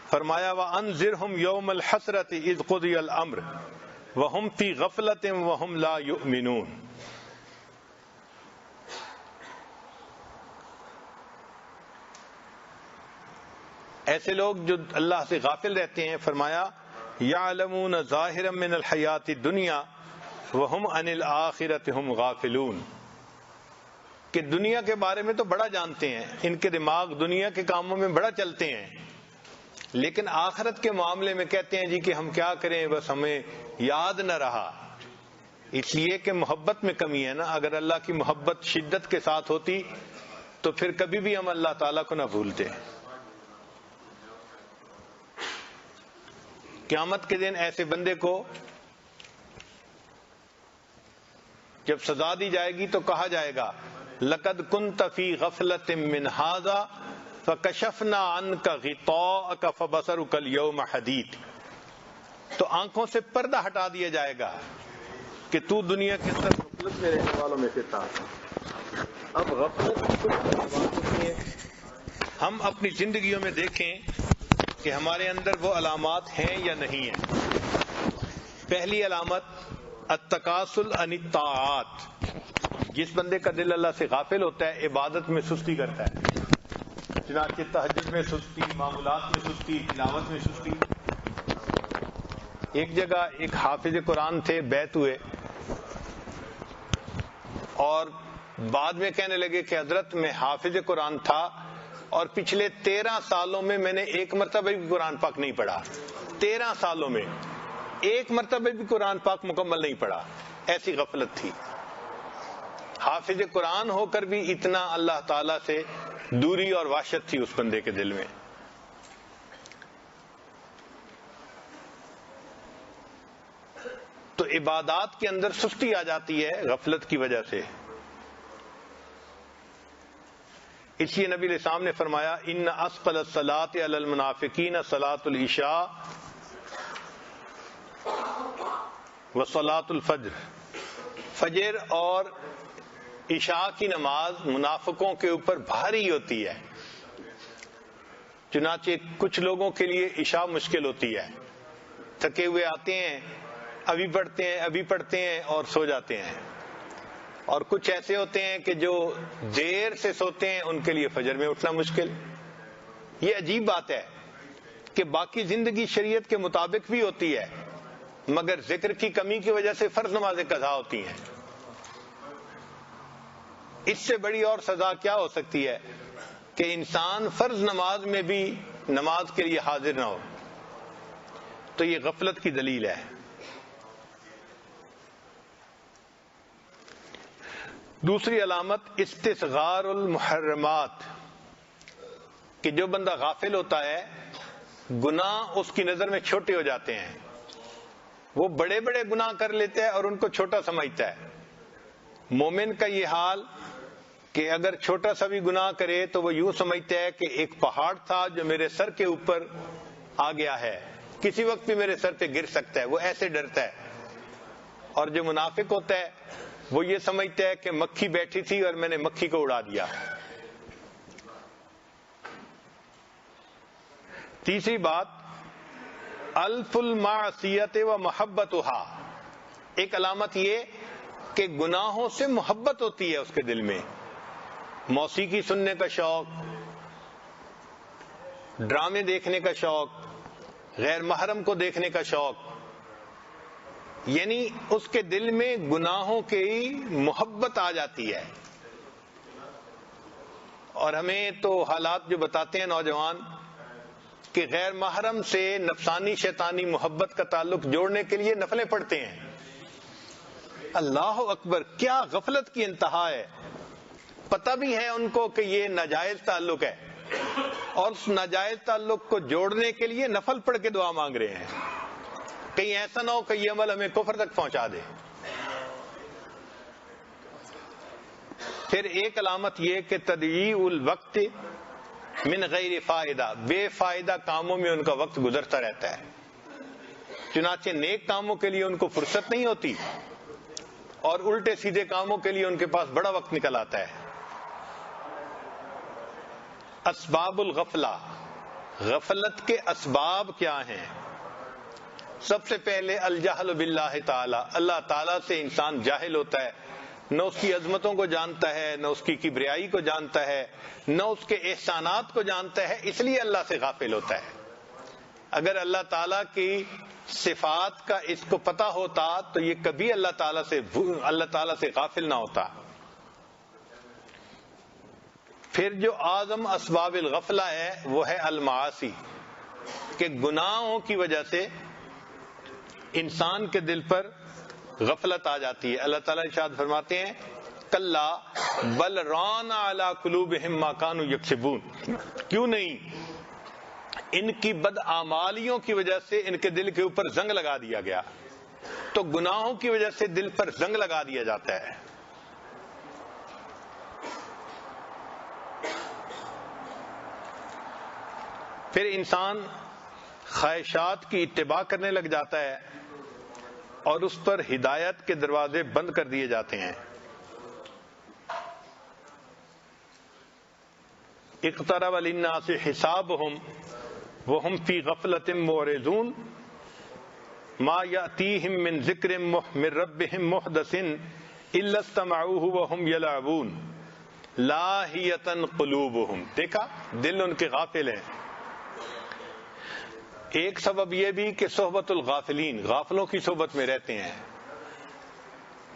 S1: فرمایا وَأَنذِرْهُمْ يَوْمَ الْحَسْرَةِ إِذْ قُضِيَ الْأَمْرُ وَهُمْ فِي غَفْلَةٍ وَهُمْ لَا يُؤْمِنُونَ. ایسے لوگ جو اللہ سے غافل رہتے ہیں، فرمایا يَعْلَمُونَ ظَاهِرًا مِنَ الْحَيَاةِ الدُّنْيَا وَهُمْ عَنِ الْآخِرَةِ هُمْ غَافِلُونَ. کہ دنیا کے بارے میں تو بڑا جانتے ہیں، ان کے دماغ دنیا کے کاموں میں بڑا چلتے ہیں، لیکن آخرت کے معاملے میں کہتے ہیں جی کہ ہم کیا کریں، بس ہمیں یاد نہ رہا. اس لیے کہ محبت میں کمی ہے نا. اگر اللہ کی محبت شدت کے ساتھ ہوتی تو پھر کبھی بھی ہم اللہ تعالیٰ کو نہ بھولتے. قیامت کے دن ایسے بندے کو جب سزا دی جائے گی تو کہا جائے گا لَقَدْ كُنْتَ فِي غَفْلَةٍ مِّنْ هَذَا فَكَشَفْنَا عَنْكَ غِطَاءَكَ فَبَصَرُكَ الْيَوْمَ حَدِيدٌ. تو آنکھوں سے پردہ ہٹا دیا جائے گا کہ تو دنیا کے اندر غفلت میں رہنے والوں میں سے تھا. اب غفلت ہم اپنی زندگیوں میں دیکھیں کہ ہمارے اندر وہ علامات ہیں یا نہیں ہیں. پہلی علامت التکاسل عن الطاعات. جس بندے کا دل اللہ سے غافل ہوتا ہے عبادت میں سستی کرتا ہے. چنانچہ تہجد میں سستی، معمولات میں سستی، تلاوت میں سستی. ایک جگہ ایک حافظ قرآن تھے، بیعت ہوئے اور بعد میں کہنے لگے کہ حضرت میں حافظ قرآن تھا اور پچھلے 13 سالوں میں میں نے ایک مرتبہ بھی قرآن پاک نہیں پڑھا. 13 سالوں میں ایک مرتبہ بھی قرآن پاک مکمل نہیں پڑھا. ایسی غفلت تھی. حافظ قرآن ہو کر بھی اتنا اللہ تعالیٰ سے دوری اور وحشت تھی اس بندے کے دل میں. تو عبادات کے اندر سستی آ جاتی ہے غفلت کی وجہ سے. اس لیے نبی علیہ السلام نے فرمایا ان اسقل الصلاۃ علی المنافقین صلاۃ العشاء وصلاۃ الفجر. فجر اور عشاء کی نماز منافقوں کے اوپر بھاری ہوتی ہے. چنانچہ کچھ لوگوں کے لیے عشاء مشکل ہوتی ہے. تھکے ہوئے آتے ہیں، ابھی پڑھتے ہیں اور سو جاتے ہیں. اور کچھ ایسے ہوتے ہیں کہ جو دیر سے سوتے ہیں، ان کے لیے فجر میں اٹھنا مشکل. یہ عجیب بات ہے کہ باقی زندگی شریعت کے مطابق بھی ہوتی ہے مگر ذکر کی کمی کی وجہ سے فرض نمازیں قضا ہوتی ہیں. اس سے بڑی اور سزا کیا ہو سکتی ہے کہ انسان فرض نماز میں بھی نماز کے لیے حاضر نہ ہو. تو یہ غفلت کی دلیل ہے. دوسری علامت استصغار المحرمات، کہ جو بندہ غافل ہوتا ہے گناہ اس کی نظر میں چھوٹے ہو جاتے ہیں. وہ بڑے بڑے گناہ کر لیتا ہے اور ان کو چھوٹا سمجھتا ہے. مومن کا یہ حال کہ اگر چھوٹا سا بھی گناہ کرے تو وہ یوں سمجھتا ہے کہ ایک پہاڑ تھا جو میرے سر کے اوپر آ گیا ہے، کسی وقت بھی میرے سر پہ گر سکتا ہے، وہ ایسے ڈرتا ہے. اور جو منافق ہوتا ہے وہ یہ سمجھتا ہے کہ مکھی بیٹھی تھی اور میں نے مکھی کو اڑا دیا. تیسری بات الف المعصیت و محبتها، ایک علامت یہ کہ گناہوں سے محبت ہوتی ہے اس کے دل میں. موسیقی سننے کا شوق، ڈرامے دیکھنے کا شوق، غیر محرم کو دیکھنے کا شوق، یعنی اس کے دل میں گناہوں کی محبت آ جاتی ہے. اور ہمیں تو حالات جو بتاتے ہیں نوجوان کہ غیر محرم سے نفسانی شیطانی محبت کا تعلق جوڑنے کے لیے نفلیں پڑھتے ہیں. اللہ اکبر، کیا غفلت کی انتہا ہے. پتہ بھی ہے ان کو کہ یہ ناجائز تعلق ہے اور اس ناجائز تعلق کو جوڑنے کے لیے نفل پڑھ کے دعا مانگ رہے ہیں. کہیں ایسا نہ ہو کہ یہ عمل ہمیں کفر تک پہنچا دے. پھر ایک علامت یہ کہ تضییع الوقت من غیر فائدہ، بے فائدہ کاموں میں ان کا وقت گزرتا رہتا ہے. چنانچہ نیک کاموں کے لیے ان کو فرصت نہیں ہوتی اور الٹے سیدھے کاموں کے لیے ان کے پاس بڑا وقت نکل آتا ہے. اسباب الغفلہ، غفلت کے اسباب کیا ہیں؟ سب سے پہلے الجہل باللہ تعالی، اللہ تعالیٰ سے انسان جاہل ہوتا ہے، نہ اس کی عظمتوں کو جانتا ہے، نہ اس کی کبریائی کو جانتا ہے، نہ اس کے احسانات کو جانتا ہے، اس لیے اللہ سے غافل ہوتا ہے. اگر اللہ تعالیٰ کی صفات کا اس کو پتہ ہوتا تو یہ کبھی اللہ تعالیٰ سے غافل نہ ہوتا. پھر جو اعظم اسباب الغفلہ ہے وہ ہے المعاصی، کہ گناہوں کی وجہ سے انسان کے دل پر غفلت آ جاتی ہے. اللہ تعالیٰ ارشاد فرماتے ہیں کلا بل ران علی قلوبہم ما کانوا یکسبون، کیوں نہیں، ان کی بدعمالیوں کی وجہ سے ان کے دل کے اوپر زنگ لگا دیا گیا. تو گناہوں کی وجہ سے دل پر زنگ لگا دیا جاتا ہے. پھر انسان خواہشات کی اتباع کرنے لگ جاتا ہے اور اس پر ہدایت کے دروازے بند کر دیے جاتے ہیں. اقترب للناس حسابهم وهم فی غفلۃ معرضون ما یأتیہم من ذکر من ربہم محدث الا استمعوہ وهم یلعبون لاہیۃ قلوبہم. دیکھا، دل ان کے غافل ہیں. ایک سبب یہ بھی کہ صحبت الغافلین، غافلوں کی صحبت میں رہتے ہیں.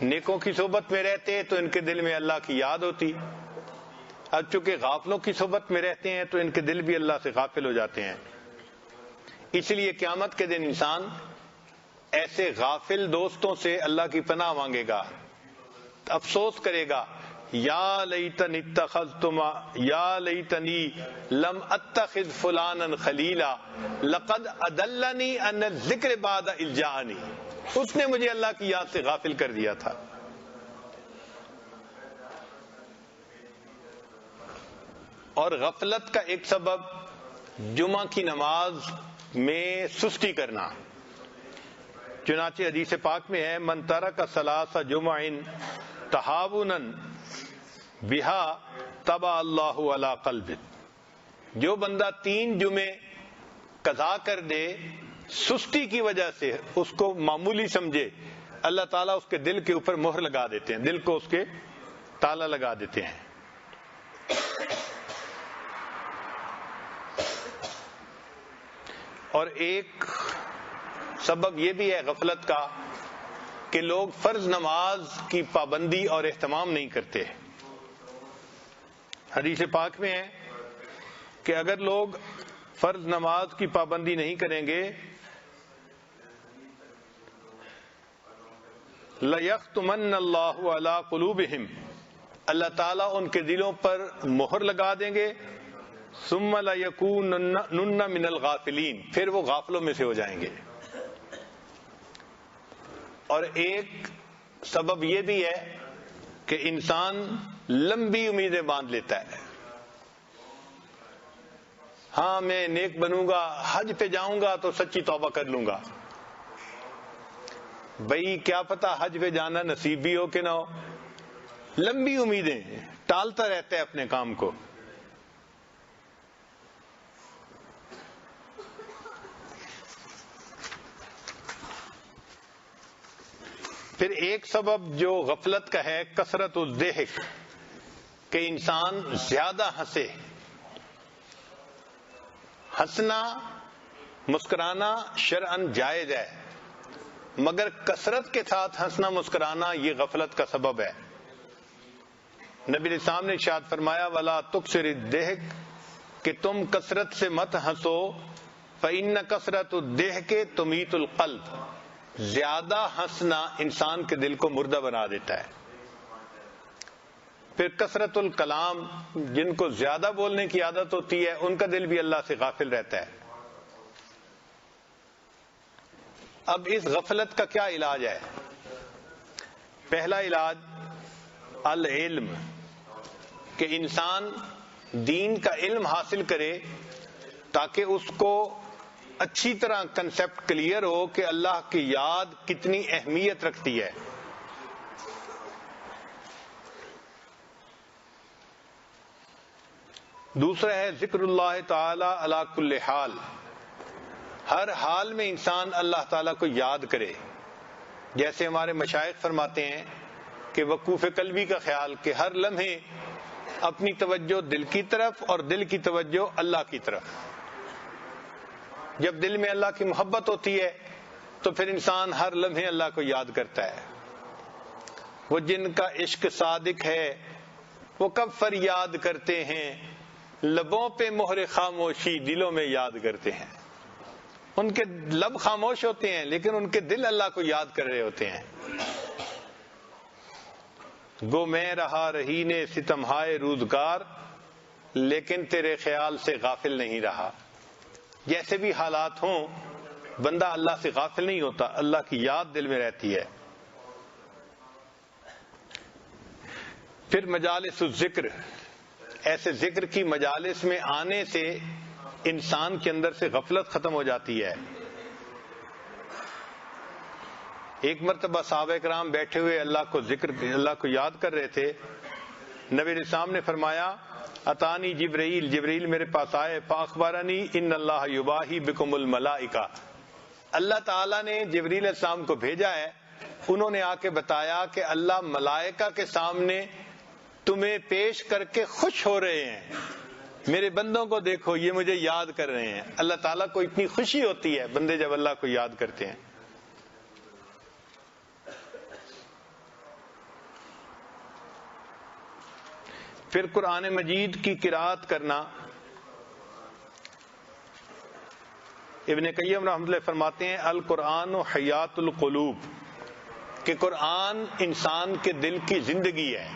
S1: نیکوں کی صحبت میں رہتے تو ان کے دل میں اللہ کی یاد ہوتی. اب چونکہ غافلوں کی صحبت میں رہتے ہیں تو ان کے دل بھی اللہ سے غافل ہو جاتے ہیں. اس لیے قیامت کے دن انسان ایسے غافل دوستوں سے اللہ کی پناہ مانگے گا، افسوس کرے گا، یا لیتنی لم اتخذ فلانا خلیلا لقد اضلنی عن الذکر بعد اذ جاءنی، اس نے مجھے اللہ کی یاد سے غافل کر دیا تھا. اور غفلت کا ایک سبب جمعہ کی نماز میں سستی کرنا. چنانچہ حدیث پاک میں ہے من ترک ثلاث جمع تہاونا بہا طبع اللہ علی قلبہ، جو بندہ 3 جمعے قضا کر دے سستی کی وجہ سے، اس کو معمولی سمجھے، اللہ تعالیٰ اس کے دل کے اوپر مہر لگا دیتے ہیں، دل کو اس کے تالا لگا دیتے ہیں. اور ایک سبب یہ بھی ہے غفلت کا کہ لوگ فرض نماز کی پابندی اور اہتمام نہیں کرتے. حدیث پاک میں ہے کہ اگر لوگ فرض نماز کی پابندی نہیں کریں گے لَيَخْتُمَنَّ اللَّهُ عَلَىٰ قُلُوبِهِمْ، اللہ تعالیٰ ان کے دلوں پر مہر لگا دیں گے. ثُمَّ لَيَكُونُنَّ مِنَ الْغَافِلِينَ، پھر وہ غافلوں میں سے ہو جائیں گے. اور ایک سبب یہ بھی ہے کہ انسان لمبی امیدیں باندھ لیتا ہے. ہاں میں نیک بنوں گا، حج پہ جاؤں گا تو سچی توبہ کر لوں گا. بھئی کیا پتا حج پہ جانا نصیب بھی ہو کہ نہ ہو. لمبی امیدیں، ٹالتا رہتا ہے اپنے کام کو. پھر ایک سبب جو غفلت کا ہے کثرت الضحک، کہ انسان زیادہ ہنسے. ہنسنا مسکرانا شرعاً جائز ہے، مگر کثرت کے ساتھ ہنسنا مسکرانا یہ غفلت کا سبب ہے. نبی اسلام نے ارشاد فرمایا وَلَا تُكْثِرِ الضَّحِكَ، کہ تم کثرت سے مت ہنسو. فَإِنَّ كَثْرَةَ الضَّحِكِ تُمِيتُ الْقَلْبَ، زیادہ ہنسنا انسان کے دل کو مردہ بنا دیتا ہے. پھر کثرت الکلام، جن کو زیادہ بولنے کی عادت ہوتی ہے ان کا دل بھی اللہ سے غافل رہتا ہے. اب اس غفلت کا کیا علاج ہے؟ پہلا علاج العلم، کہ انسان دین کا علم حاصل کرے تاکہ اس کو اچھی طرح کنسپٹ کلیئر ہو کہ اللہ کی یاد کتنی اہمیت رکھتی ہے. دوسرا ہے ذکر اللہ تعالی علی کل حال، ہر حال میں انسان اللہ تعالیٰ کو یاد کرے. جیسے ہمارے مشائخ فرماتے ہیں کہ وقوف قلبی کا خیال، کہ ہر لمحے اپنی توجہ دل کی طرف اور دل کی توجہ اللہ کی طرف. جب دل میں اللہ کی محبت ہوتی ہے تو پھر انسان ہر لمحے اللہ کو یاد کرتا ہے. وہ جن کا عشق صادق ہے وہ کب فریاد کرتے ہیں، لبوں پہ مہر خاموشی دلوں میں یاد کرتے ہیں. ان کے لب خاموش ہوتے ہیں لیکن ان کے دل اللہ کو یاد کر رہے ہوتے ہیں. گو میں رہا رہی نے ستمہائے روزگار، لیکن تیرے خیال سے غافل نہیں رہا. جیسے بھی حالات ہوں بندہ اللہ سے غافل نہیں ہوتا، اللہ کی یاد دل میں رہتی ہے. پھر مجالس الذکر، ایسے ذکر کی مجالس میں آنے سے انسان کے اندر سے غفلت ختم ہو جاتی ہے. ایک مرتبہ صحابہ کرام بیٹھے ہوئے اللہ کو یاد کر رہے تھے. نبی اسلام نے فرمایا اتانی جبرائیل میرے پاس آئے، فاخبرنی ان اللہ یباہی بکم الملائکہ، اللہ تعالیٰ نے جبریل السلام کو بھیجا ہے، انہوں نے آ کے بتایا کہ اللہ ملائکہ کے سامنے تمہیں پیش کر کے خوش ہو رہے ہیں. میرے بندوں کو دیکھو یہ مجھے یاد کر رہے ہیں. اللہ تعالیٰ کو اتنی خوشی ہوتی ہے بندے جب اللہ کو یاد کرتے ہیں. پھر قرآن مجید کی قرأت کرنا. ابن قیم رحمۃ اللہ فرماتے ہیں القرآن حیات القلوب، کہ قرآن انسان کے دل کی زندگی ہے.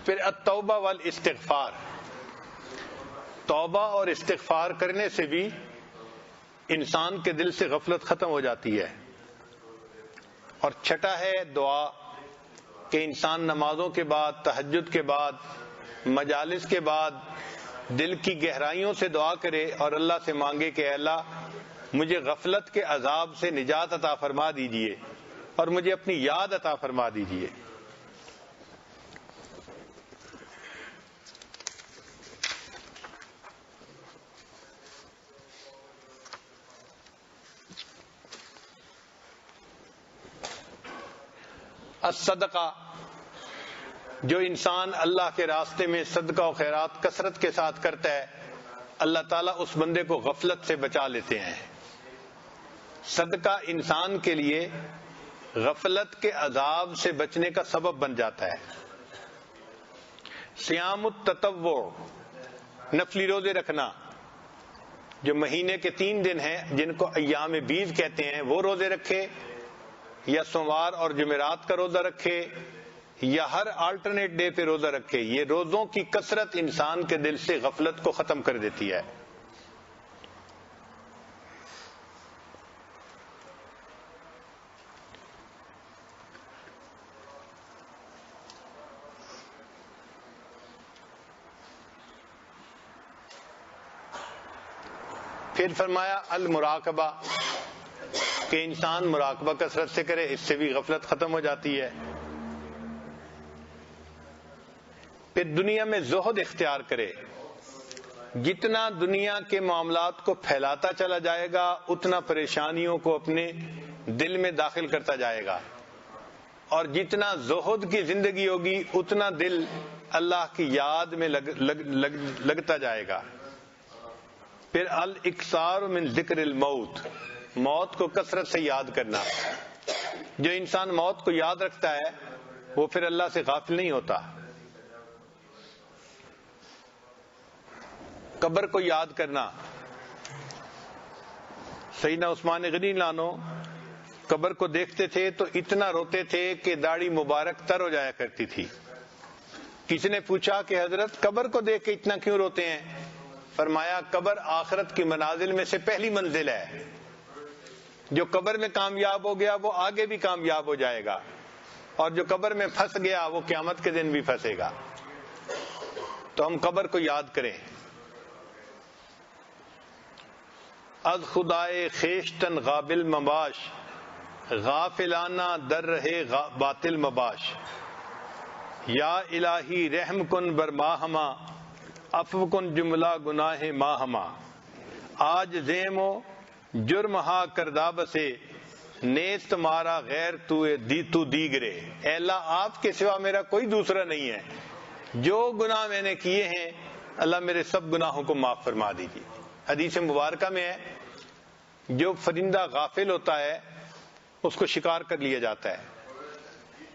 S1: پھر التوبہ والاستغفار، توبہ اور استغفار کرنے سے بھی انسان کے دل سے غفلت ختم ہو جاتی ہے. اور چھٹا ہے دعا، کہ انسان نمازوں کے بعد، تہجد کے بعد، مجالس کے بعد دل کی گہرائیوں سے دعا کرے اور اللہ سے مانگے کہ اے اللہ مجھے غفلت کے عذاب سے نجات عطا فرما دیجئے اور مجھے اپنی یاد عطا فرما دیجئے. الصدقہ، جو انسان اللہ کے راستے میں صدقہ و خیرات کثرت کے ساتھ کرتا ہے اللہ تعالیٰ اس بندے کو غفلت سے بچا لیتے ہیں۔ صدقہ انسان کے لیے غفلت کے عذاب سے بچنے کا سبب بن جاتا ہے۔ صیام التطوع، نفلی روزے رکھنا، جو مہینے کے 3 دن ہیں جن کو ایام بیض کہتے ہیں، وہ روزے رکھے، یا سوموار اور جمعرات کا روزہ رکھے، یا ہر آلٹرنیٹ ڈے پہ روزہ رکھے۔ یہ روزوں کی کثرت انسان کے دل سے غفلت کو ختم کر دیتی ہے۔ پھر فرمایا المراقبہ، کہ انسان مراقبہ کثرت سے کرے، اس سے بھی غفلت ختم ہو جاتی ہے۔ پھر دنیا میں زہد اختیار کرے، جتنا دنیا کے معاملات کو پھیلاتا چلا جائے گا اتنا پریشانیوں کو اپنے دل میں داخل کرتا جائے گا، اور جتنا زہد کی زندگی ہوگی اتنا دل اللہ کی یاد میں لگتا جائے گا۔ پھر الاکثار من ذکر الموت، موت کو کثرت سے یاد کرنا۔ جو انسان موت کو یاد رکھتا ہے وہ پھر اللہ سے غافل نہیں ہوتا۔ قبر کو یاد کرنا، سیدنا عثمان غنی لانو قبر کو دیکھتے تھے تو اتنا روتے تھے کہ داڑھی مبارک تر ہو جایا کرتی تھی۔ کسی نے پوچھا کہ حضرت قبر کو دیکھ کے اتنا کیوں روتے ہیں؟ فرمایا قبر آخرت کی منازل میں سے پہلی منزل ہے، جو قبر میں کامیاب ہو گیا وہ آگے بھی کامیاب ہو جائے گا، اور جو قبر میں پھنس گیا وہ قیامت کے دن بھی پھنسے گا۔ تو ہم قبر کو یاد کریں۔ از خدائے خیشتن غابل مباش، غافلانہ در رہے باطل مباش، یا الہی رحم کن بر ماہما، عفو کن جملہ گناہ ماہما، آج زیم و جرم ہا کرداب سے، نیست مارا غیر تو دیگرے۔ اے اللہ آپ کے سوا میرا کوئی دوسرا نہیں ہے، جو گناہ میں نے کیے ہیں اللہ میرے سب گناہوں کو معاف فرما دیجیے۔ حدیث مبارکہ میں ہے جو پرندہ غافل ہوتا ہے اس کو شکار کر لیا جاتا ہے۔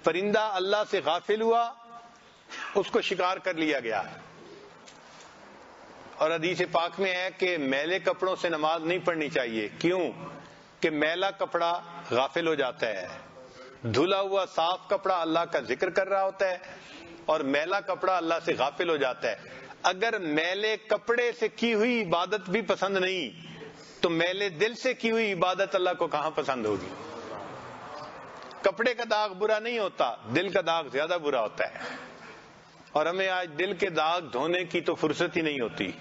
S1: پرندہ اللہ سے غافل ہوا، اس کو شکار کر لیا گیا۔ اور حدیث پاک میں ہے کہ میلے کپڑوں سے نماز نہیں پڑھنی چاہیے۔ کیوں؟ کہ میلا کپڑا غافل ہو جاتا ہے، دھلا ہوا صاف کپڑا اللہ کا ذکر کر رہا ہوتا ہے، اور میلا کپڑا اللہ سے غافل ہو جاتا ہے۔ اگر میلے کپڑے سے کی ہوئی عبادت بھی پسند نہیں تو میلے دل سے کی ہوئی عبادت اللہ کو کہاں پسند ہوگی؟ کپڑے کا داغ برا نہیں ہوتا، دل کا داغ زیادہ برا ہوتا ہے، اور ہمیں آج دل کے داغ دھونے کی تو فرصت ہی نہیں ہوتی۔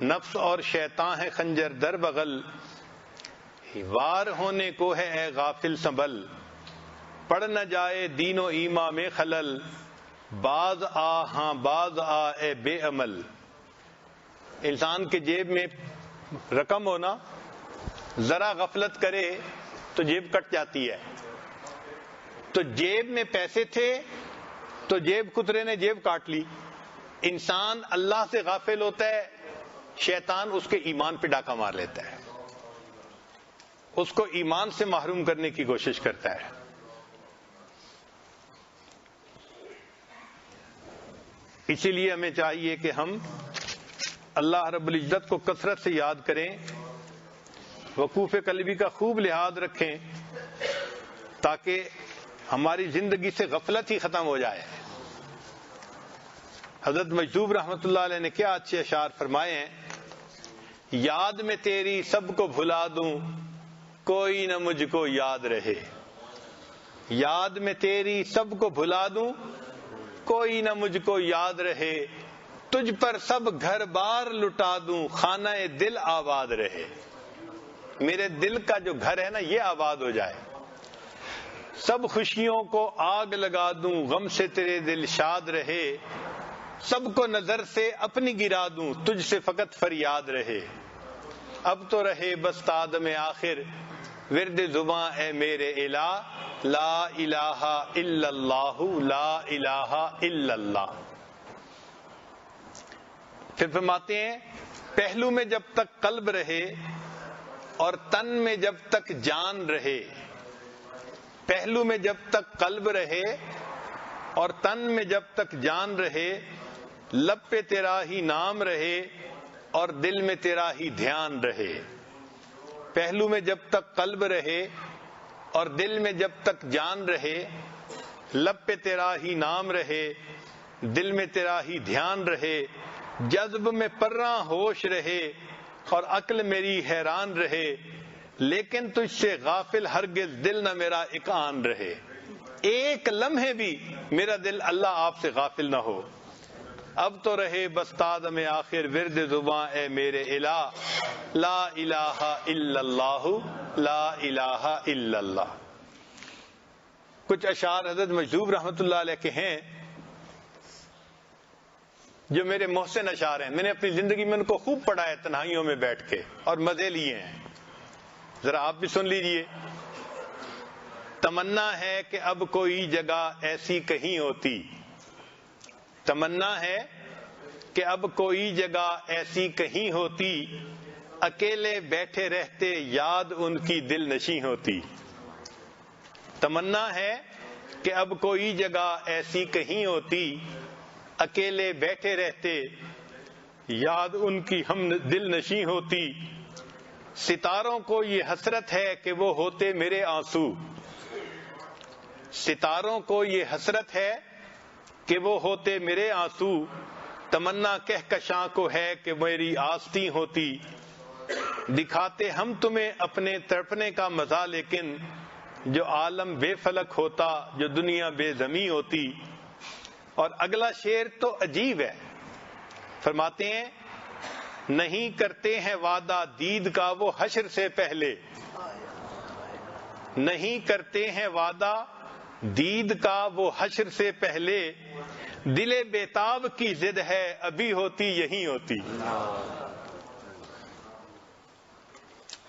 S1: نفس اور شیطان ہے خنجر در بغل، وار ہونے کو ہے اے غافل سنبھل، پڑ نہ جائے دین و ایمان میں خلل، باز آ ہاں باز آ اے بے عمل۔ انسان کے جیب میں رقم ہونا، ذرا غفلت کرے تو جیب کٹ جاتی ہے۔ تو جیب میں پیسے تھے تو جیب کترے نے جیب کاٹ لی۔ انسان اللہ سے غافل ہوتا ہے، شیطان اس کے ایمان پہ ڈاکہ مار لیتا ہے، اس کو ایمان سے محروم کرنے کی کوشش کرتا ہے۔ اسی لیے ہمیں چاہیے کہ ہم اللہ رب العزت کو کثرت سے یاد کریں، وقوف قلبی کا خوب لحاظ رکھیں، تاکہ ہماری زندگی سے غفلت ہی ختم ہو جائے۔ حضرت مجذوب رحمۃ اللہ علیہ نے کیا اچھے اشعار فرمائے ہیں، یاد میں تیری سب کو بھلا دوں کوئی نہ مجھ کو یاد رہے، یاد میں تیری سب کو بھلا دوں کوئی نہ مجھ کو یاد رہے، تجھ پر سب گھر بار لٹا دوں خانہ دل آباد رہے۔ میرے دل کا جو گھر ہے نا یہ آباد ہو جائے، سب خوشیوں کو آگ لگا دوں غم سے تیرے دل شاد رہے، سب کو نظر سے اپنی گرا دوں تجھ سے فقط فریاد رہے، اب تو رہے بس تادم آخر ورد زباں اے میرے الہ، لا الہ الا اللہ، لا الہ الا اللہ۔ پھر فرماتے ہیں پہلو میں جب تک قلب رہے اور تن میں جب تک جان رہے، پہلو میں جب تک قلب رہے اور تن میں جب تک جان رہے، لب پہ تیرا ہی نام رہے اور دل میں تیرا ہی دھیان رہے۔ پہلو میں جب تک قلب رہے اور دل میں جب تک جان رہے، لب پہ تیرا ہی نام رہے، دل میں تیرا ہی دھیان رہے، جذب میں پرراں ہوش رہے اور عقل میری حیران رہے، لیکن تجھ سے غافل ہرگز دل نہ میرا ایک آن رہے۔ ایک لمحے بھی میرا دل اللہ آپ سے غافل نہ ہو۔ اب تو رہے بس تادم آخر ورد زباں اے میرے الہ، لا الہ الا اللہ، لا الہ الا اللہ۔ کچھ اشعار حضرت مجذوب رحمۃ اللہ علیہ کے ہیں جو میرے محسن اشعار ہیں، میں نے اپنی زندگی میں ان کو خوب پڑھا ہے تنہائیوں میں بیٹھ کے اور مزے لیے ہیں، ذرا آپ بھی سن لیجئے۔ تمنا ہے کہ اب کوئی جگہ ایسی کہیں ہوتی، تمنا ہے کہ اب کوئی جگہ ایسی کہیں ہوتی، اکیلے بیٹھے رہتے یاد ان کی دل نشیں ہوتی۔ تمنا ہے کہ اب کوئی جگہ ایسی کہیں ہوتی، اکیلے بیٹھے رہتے یاد ان کی ہم دل نشیں ہوتی۔ ستاروں کو یہ حسرت ہے کہ وہ ہوتے میرے آنسو، ستاروں کو یہ حسرت ہے کہ وہ ہوتے میرے آنسو، تمنا کہکشاں کو ہے کہ میری آستی ہوتی۔ دکھاتے ہم تمہیں اپنے تڑپنے کا مزہ، لیکن جو عالم بے فلک ہوتا، جو دنیا بے زمیں ہوتی۔ اور اگلا شعر تو عجیب ہے، فرماتے ہیں نہیں کرتے ہیں وعدہ دید کا وہ حشر سے پہلے، نہیں کرتے ہیں وعدہ دید کا وہ حشر سے پہلے، دل بیتاب کی ضد ہے ابھی ہوتی یہی ہوتی۔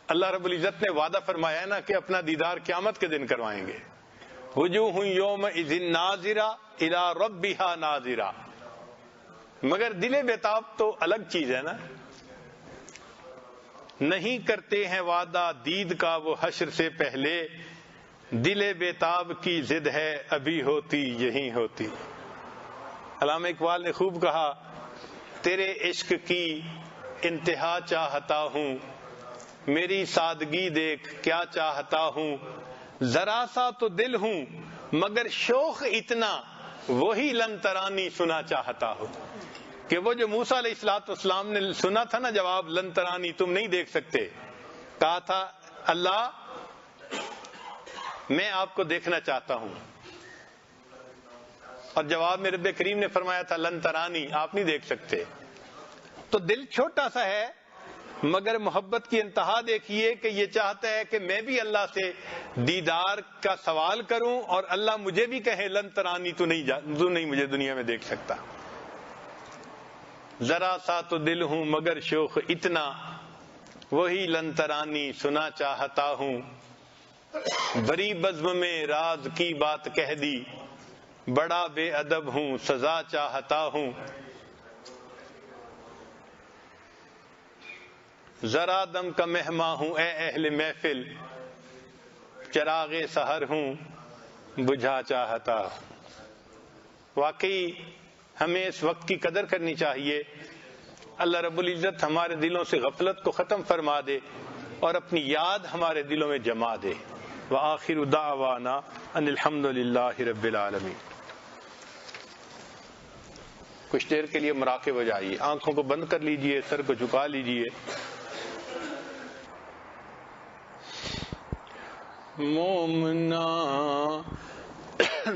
S1: اللہ رب العزت نے وعدہ فرمایا ہے نا کہ اپنا دیدار قیامت کے دن کروائیں گے۔ وجوہ یومئذ ناظرہ الی ربہا ناظرہ، مگر دل بیتاب تو الگ چیز ہے نا۔ نہیں کرتے ہیں وعدہ دید کا وہ حشر سے پہلے، دل بیتاب کی ضد ہے ابھی ہوتی یہی ہوتی۔ علامہ اقبال نے خوب کہا تیرے عشق کی انتہا چاہتا ہوں، میری سادگی دیکھ کیا چاہتا ہوں، ذرا سا تو دل ہوں مگر شوق اتنا، وہی لن ترانی سنا چاہتا ہوں۔ کہ وہ جو موسیٰ علیہ السلام نے سنا تھا نا جواب، لن ترانی تم نہیں دیکھ سکتے، کہا تھا اللہ میں آپ کو دیکھنا چاہتا ہوں، اور جواب میں رب کریم نے فرمایا تھا لن ترانی، آپ نہیں دیکھ سکتے۔ تو دل چھوٹا سا ہے مگر محبت کی انتہا دیکھیے کہ یہ چاہتا ہے کہ میں بھی اللہ سے دیدار کا سوال کروں اور اللہ مجھے بھی کہے لن ترانی، تو نہیں مجھے دنیا میں دیکھ سکتا۔ ذرا سا تو دل ہوں مگر شوق اتنا، وہی لن ترانی سنا چاہتا ہوں، بری بزم میں راز کی بات کہہ دی، بڑا بے ادب ہوں سزا چاہتا ہوں، ذرا دم کا مہماں ہوں اے اہل محفل، چراغ سحر ہوں بجھا چاہتا۔ واقعی ہمیں اس وقت کی قدر کرنی چاہیے۔ اللہ رب العزت ہمارے دلوں سے غفلت کو ختم فرما دے اور اپنی یاد ہمارے دلوں میں جما دے۔ وآخر دعوانا ان الحمد للہ رب العالمین۔ کچھ دیر کے لیے مراقب ہو جائیے، آنکھوں کو بند کر لیجئے، سر کو جھکا لیجئے۔ مومنا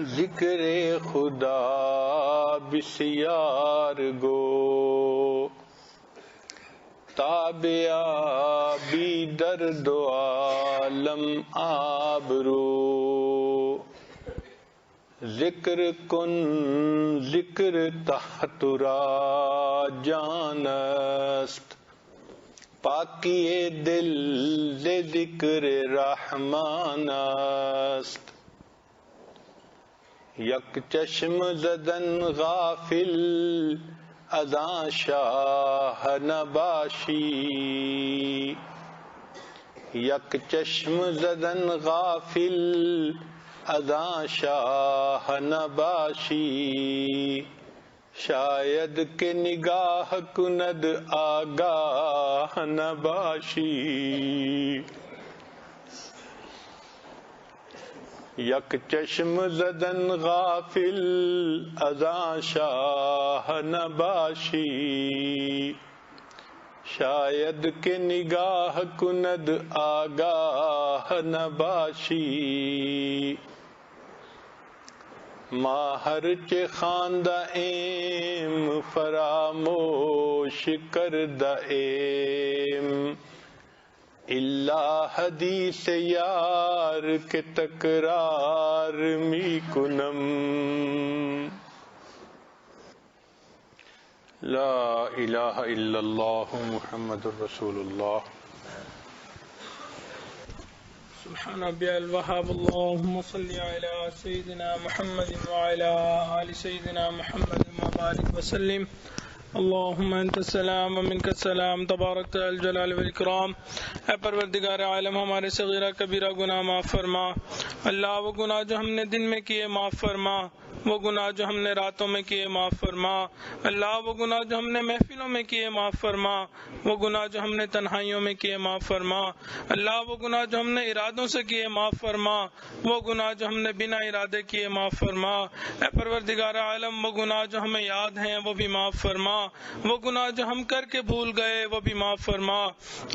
S1: ذکر خدا بسیار گو، تابعہ بی درد و عالم آبرو، ذکر کن ذکر تحت را جانست، پاکی دل ذکر رحمان است. یک چشم زدن غافل از آن شاه نباشی. یک چشم زدن غافل از آن شاه نباشی. شاید کہ نگاہ کند آگاہ نباشی. یک چشم زدن غافل از آن شاه نباشی. شاید کہ نگاہ کند آگاہ نباشی. ما ہرچ خواندہ ایم فراموش کردہ ایم. الا حدیث یار کے تکرار می کنم. لا الہ الا اللہ محمد الرسول اللہ.
S2: سبحان ربی الوہاب. اللہم صلی علی سیدنا محمد وعلی آل سیدنا محمد وبارک وسلم. اللہم انت السلام ومنک السلام تبارک الجلال والاکرام. اے پروردگار عالم ہمارے صغیرہ کبیرہ گناہ معاف فرما. اللہ وہ گناہ جو ہم نے دن میں کیے معاف فرما. وہ گناہ جو ہم نے راتوں میں کیے معاف فرما. اللہ وہ گناہ جو ہم نے محفلوں میں کیے معاف فرما. وہ گناہ جو ہم نے تنہائیوں میں کیے معاف فرما. اللہ وہ گناہ جو ہم نے ارادوں سے کیے معاف فرما. وہ گناہ جو ہم نے بنا ارادے کیے معاف فرما. اے پروردگار عالم وہ گناہ جو ہمیں یاد ہیں وہ بھی معاف فرما. وہ گناہ جو ہم کر کے بھول گئے وہ بھی معاف فرما.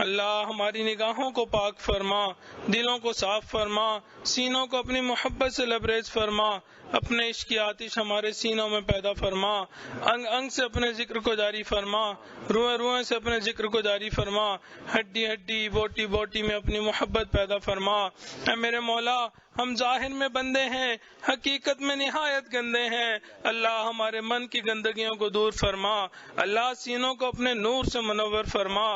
S2: اللہ ہماری نگاہوں کو پاک فرما. دلوں کو صاف فرما. سینوں کو اپنی محبت سے لبریز فرما. اپنے عشق کی آتش ہمارے سینوں میں پیدا فرما. انگ انگ سے اپنے ذکر کو جاری فرما. روئیں روئیں سے اپنے ذکر کو جاری فرما. ہڈی ہڈی بوٹی بوٹی میں اپنی محبت پیدا فرما. اے میرے مولا ہم ظاہر میں بندے ہیں, حقیقت میں نہایت گندے ہیں. اللہ ہمارے من کی گندگیوں کو دور فرما. اللہ سینوں کو اپنے نور سے منور فرما.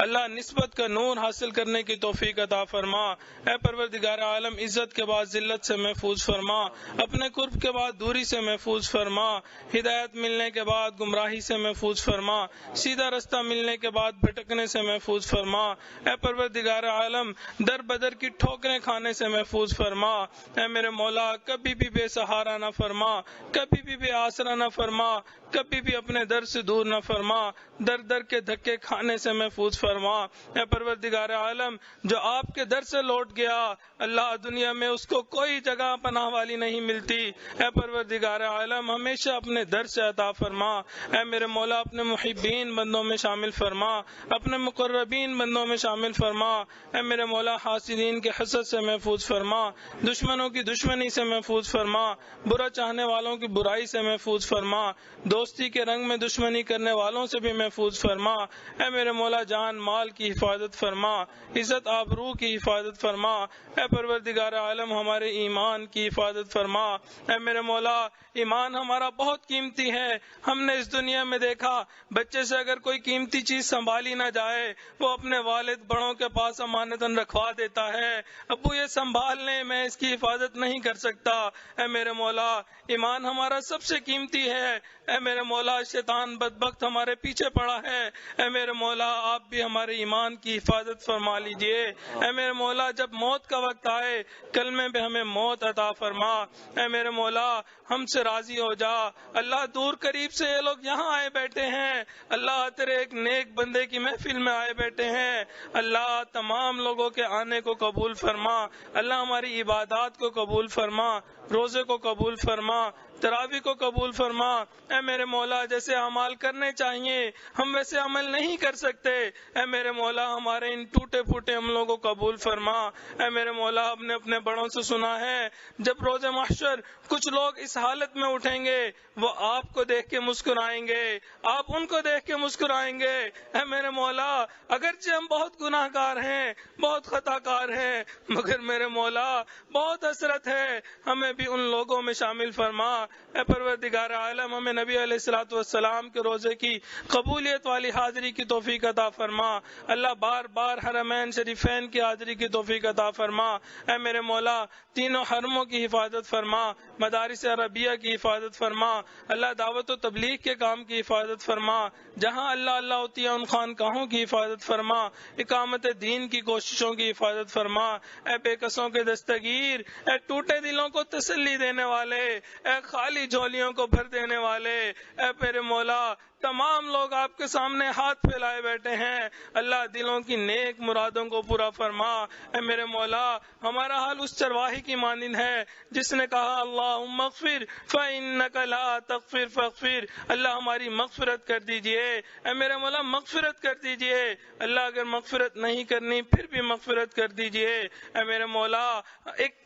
S2: اللہ نسبت کا نور حاصل کرنے کی توفیق عطا فرما. اے پروردگار عالم عزت کے بعد ذلت سے محفوظ فرما. اپنے قرب کے بعد دوری سے محفوظ فرما. ہدایت ملنے کے بعد گمراہی سے محفوظ فرما. سیدھا رستہ ملنے کے بعد بھٹکنے سے محفوظ فرما. اے پروردگار عالم در بدر کی ٹھوکریں کھانے سے محفوظ فرما. اے میرے مولا کبھی بھی بے سہارا نہ فرما. کبھی بھی بے آسرا نہ فرما. کبھی بھی اپنے در سے دور نہ فرما. در در کے دھکے کھانے سے محفوظ فرما. اے پروردگار عالم جو آپ کے در سے لوٹ گیا اللہ دنیا میں اس کو کوئی جگہ پناہ والی نہیں ملتی. اے پروردگار عالم ہمیشہ اپنے در سے عطا فرما. اے میرے مولا اپنے محبین بندوں میں شامل فرما. اپنے مقربین بندوں میں شامل فرما. اے میرے مولا حاسدین کے حسد سے محفوظ فرما. دشمنوں کی دشمنی سے محفوظ فرما. برا چاہنے والوں کی برائی سے محفوظ فرما. دوستی کے رنگ میں دشمنی کرنے والوں سے بھی محفوظ فرما. اے میرے مولا جان مال کی حفاظت فرما. عزت آبرو کی حفاظت فرما. اے پروردگار عالم ہمارے ایمان کی حفاظت فرما. اے میرے مولا ایمان ہمارا بہت قیمتی ہے. ہم نے اس دنیا میں دیکھا بچے سے اگر کوئی قیمتی چیز سنبھالی نہ جائے وہ اپنے والد بڑوں کے پاس امانتاً رکھوا دیتا ہے. ابو یہ سنبھال لیں میں اس کی حفاظت نہیں کر سکتا. اے میرے مولا ایمان ہمارا سب سے قیمتی ہے. اے میرے مولا شیطان بدبخت ہمارے پیچھے پڑا ہے. اے میرے مولا آپ بھی ہمارے ایمان کی حفاظت فرما لیجئے. اے میرے مولا جب موت کا وقت آئے کلمے پہ ہمیں موت عطا فرما. اے میرے مولا ہم سے راضی ہو جا. اللہ دور قریب سے یہ لوگ یہاں آئے بیٹھے ہیں. اللہ تیرے ایک نیک بندے کی محفل میں آئے بیٹھے ہیں. اللہ تمام لوگوں کے آنے کو قبول فرما. اللہ ہماری عبادات کو قبول فرما. روزے کو قبول فرما. تراویح کو قبول فرما. اے میرے مولا جیسے اعمال کرنے چاہیے ہم ویسے عمل نہیں کر سکتے. اے میرے مولا ہمارے ان ٹوٹے پھوٹے عملوں کو قبول فرما. اے میرے مولا ہم نے اپنے بڑوں سے سنا ہے جب روز محشر کچھ لوگ اس حالت میں اٹھیں گے وہ آپ کو دیکھ کے مسکرائیں گے. آپ ان کو دیکھ کے مسکرائیں گے. اے میرے مولا اگرچہ ہم بہت گناہ گار ہیں بہت خطا کار ہیں مگر میرے مولا بہت حسرت ہے ہمیں بھی ان لوگوں میں شامل فرما اے پروردگار عالم ہمیں نبی علیہ الصلوۃ والسلام کے روزے کی قبولیت والی حاضری کی توفیق عطا فرما. اللہ بار بار حرمین شریفین کی حاضری کی توفیق عطا فرما. اے میرے مولا تینوں حرموں کی حفاظت فرما, مدارس عربیہ کی حفاظت فرما. اللہ دعوت و تبلیغ کے کام کی حفاظت فرما. جہاں اللہ اللہ ہوتی ہے ان خانقاہوں کی حفاظت فرما. اقامت دین کی کوششوں کی حفاظت فرما. اے بے کسوں کے دستگیر, اے ٹوٹے دلوں کو تسلی دینے والے, اے خالی جھولیوں کو بھر دینے والے, اے میرے مولا تمام لوگ آپ کے سامنے ہاتھ پھیلائے بیٹھے ہیں. اللہ دلوں کی نیک مرادوں کو پورا فرما. اے میرے مولا ہمارا حال اس چرواہی کی مانند ہے جس نے کہا اللہم اغفر فإنک لا تغفر فاغفر. اللہ ہماری مغفرت کر دیجئے. اے میرے مولا مغفرت کر دیجئے. اللہ اگر مغفرت نہیں کرنی پھر بھی مغفرت کر دیجئے. اے میرے مولا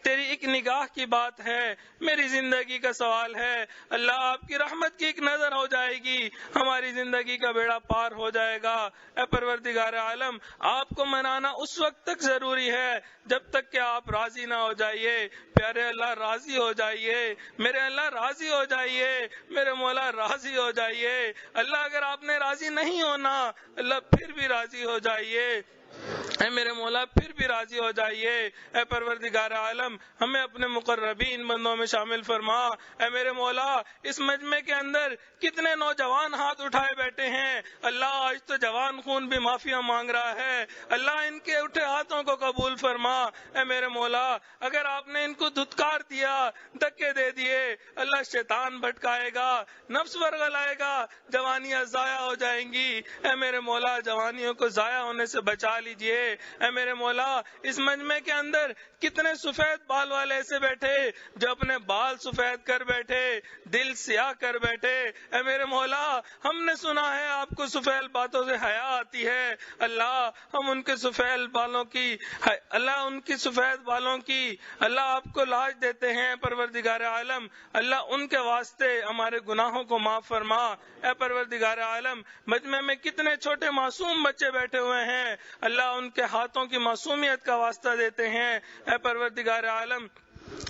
S2: تیری ایک نگاہ کی بات ہے, میری زندگی کا سوال ہے. اللہ آپ کی رحمت کی ایک نظر ہو جائے گی, ہماری زندگی کا بیڑا پار ہو جائے گا. اے پروردگار عالم آپ کو منانا اس وقت تک ضروری ہے جب تک کہ آپ راضی نہ ہو جائیے. پیارے اللہ راضی ہو جائیے, میرے اللہ راضی ہو جائیے, میرے مولا راضی ہو جائیے. اللہ اگر آپ نے راضی نہیں ہونا اللہ پھر بھی راضی ہو جائیے. اے میرے مولا پھر بھی راضی ہو جائیے. اے پروردگار عالم ہمیں اپنے مقربین بندوں میں شامل فرما. اے میرے مولا اس مجمع کے اندر کتنے نوجوان ہاتھ اٹھائے بیٹھے ہیں. اللہ آج تو جوان خون بھی معافیا مانگ رہا ہے. اللہ ان کے اٹھے ہاتھوں کو قبول فرما. اے میرے مولا اگر آپ نے ان کو دھتکار دیا, دھکے دے دیے, اللہ شیطان بھٹکائے گا, نفس ورگلائے گا, جوانیاں ضائع ہو جائیں گی. اے میرے مولا جوانیوں کو ضائع ہونے سے بچا لیجئے. اے میرے مولا اس مجمع کے اندر کتنے سفید بال والے ایسے بیٹھے جو اپنے بال سفید کر بیٹھے, دل سیاہ کر بیٹھے. اے میرے مولا ہم نے سنا ہے آپ کو سفید باتوں سے حیا آتی ہے. اللہ ہم ان کے سفید بالوں کی اللہ آپ کو لاج دیتے ہیں. پروردگار عالم اللہ ان کے واسطے ہمارے گناہوں کو معاف فرما. اے پروردگار عالم مجمع میں کتنے چھوٹے معصوم بچے بیٹھے ہوئے ہیں, اللہ ان کے ہاتھوں کی معصومیت کا واسطہ دیتے ہیں. اے پروردگار عالم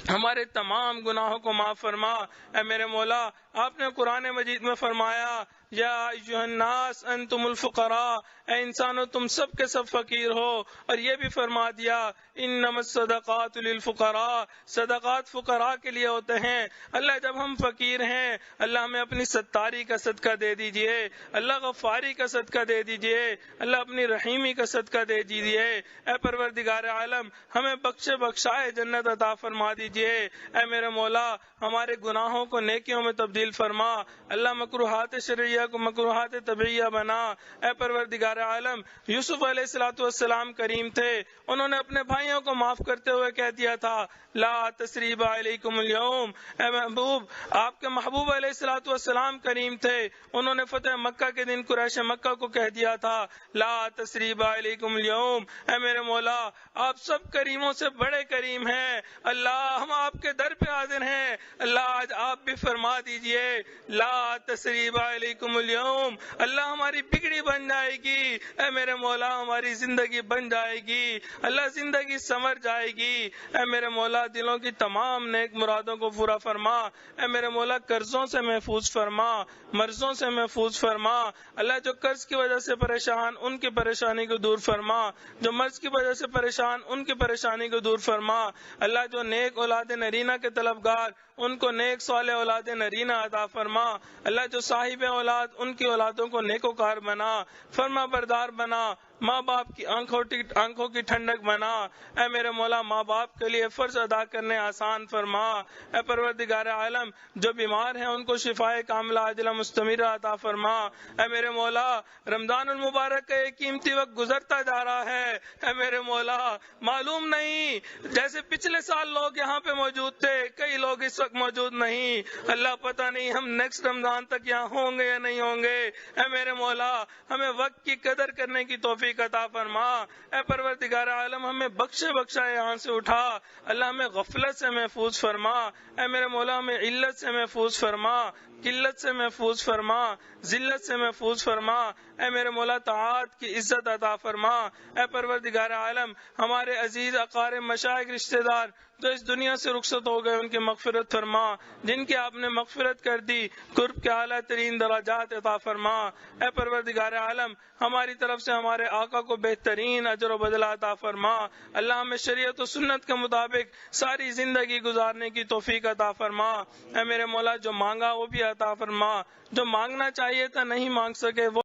S2: ہمارے تمام گناہوں کو معاف فرما. اے میرے مولا آپ نے قرآن مجید میں فرمایا یا ایھا الناس انتم الفقراء, اے انسانوں تم سب کے سب فقیر ہو. اور یہ بھی فرما دیا انما الصدقات للفقراء, صدقات فقراء کے لیے ہوتے ہیں. اللہ جب ہم فقیر ہیں اللہ ہمیں اپنی ستاری کا صدقہ دے دیجئے, اللہ غفاری کا صدقہ دے دیجئے, اللہ اپنی رحیمی کا صدقہ دے دیجئے. اے پروردگار عالم ہمیں بخشے بخشائے جنت عطا فرما دیجئے. اے میرے مولا ہمارے گناہوں کو نیکیوں میں تبدیل فرما. اللہ مکروہات شرعیہ کو مکروہات طبعیہ بنا. اے پروردگار عالم یوسف علیہ الصلوۃ والسلام کریم تھے, انہوں نے اپنے بھائیوں کو معاف کرتے ہوئے کہہ دیا تھا لا تثریب علیکم اليوم. اے محبوب آپ کے محبوب علیہ الصلوۃ والسلام کریم تھے, انہوں نے فتح مکہ کے دن قریش مکہ کو کہہ دیا تھا لا تثریب علیکم اليوم. اے میرے مولا آپ سب کریموں سے بڑے کریم ہیں. اللہ ہم آپ کے در پہ حاضر ہیں. اللہ آج آپ بھی فرما دیجئے لا تثریب علیکم اليوم. اللہ ہماری بگڑی بن جائے گی. اے میرے مولا ہماری زندگی بن جائے گی. اللہ زندگی سنور جائے گی. اے میرے مولا دلوں کی تمام نیک مرادوں کو پورا فرما. اے میرے مولا قرضوں سے محفوظ فرما, مرضوں سے محفوظ فرما. اللہ جو قرض کی وجہ سے پریشان ان کی پریشانی کو دور فرما, جو مرض کی وجہ سے پریشان ان کی پریشانی کو دور فرما. اللہ جو نیک اولاد نرینہ کے طلبگار ان کو نیک صالح اولاد نرینہ عطا فرما. اللہ جو صاحب اولاد ان کی اولادوں کو نیکوکار بنا, فرما بردار بنا, ماں باپ کی آنکھوں کی ٹھنڈک بنا. اے میرے مولا ماں باپ کے لیے فرض ادا کرنے آسان فرما. اے پروردگار عالم جو بیمار ہیں ان کو شفائے کاملہ عاجلہ مستمرہ عطا فرما. اے میرے مولا رمضان المبارک کا ایک قیمتی وقت گزرتا جا رہا ہے. اے میرے مولا معلوم نہیں جیسے پچھلے سال لوگ یہاں پہ موجود تھے, کئی لوگ اس وقت موجود نہیں. اللہ پتہ نہیں ہم نیکسٹ رمضان تک یہاں ہوں گے یا نہیں ہوں گے. اے میرے مولا ہمیں وقت کی قدر کرنے کی توفیق عطا فرما. اے پروردگار عالم ہمیں بخشا یہاں سے اٹھا. اللہ ہمیں غفلت سے محفوظ فرما. اے میرے مولا ہمیں علت سے محفوظ فرما. قلت سے محفوظ فرما، ذلت سے محفوظ فرما۔ اے میرے مولا طاعت کی عزت عطا فرما۔ اے پروردگار عالم، ہمارے عزیز اقارب مشائخ رشتہ دار جو اس دنیا سے رخصت ہو گئے ان کی مغفرت فرما، جن کی آپ نے مغفرت کر دی قرب کے اعلیٰ ترین درجات عطا فرما۔ اے پروردگار عالم، ہماری طرف سے ہمارے آقا کو بہترین اجر و بدلہ عطا فرما۔ اللہ ہمیں شریعت و سنت کے مطابق ساری زندگی گزارنے کی توفیق عطا فرما۔ اے میرے مولا، جو مانگا وہ بھی عطا فرما، جو مانگنا چاہیے تھا نہیں مانگ سکے وہ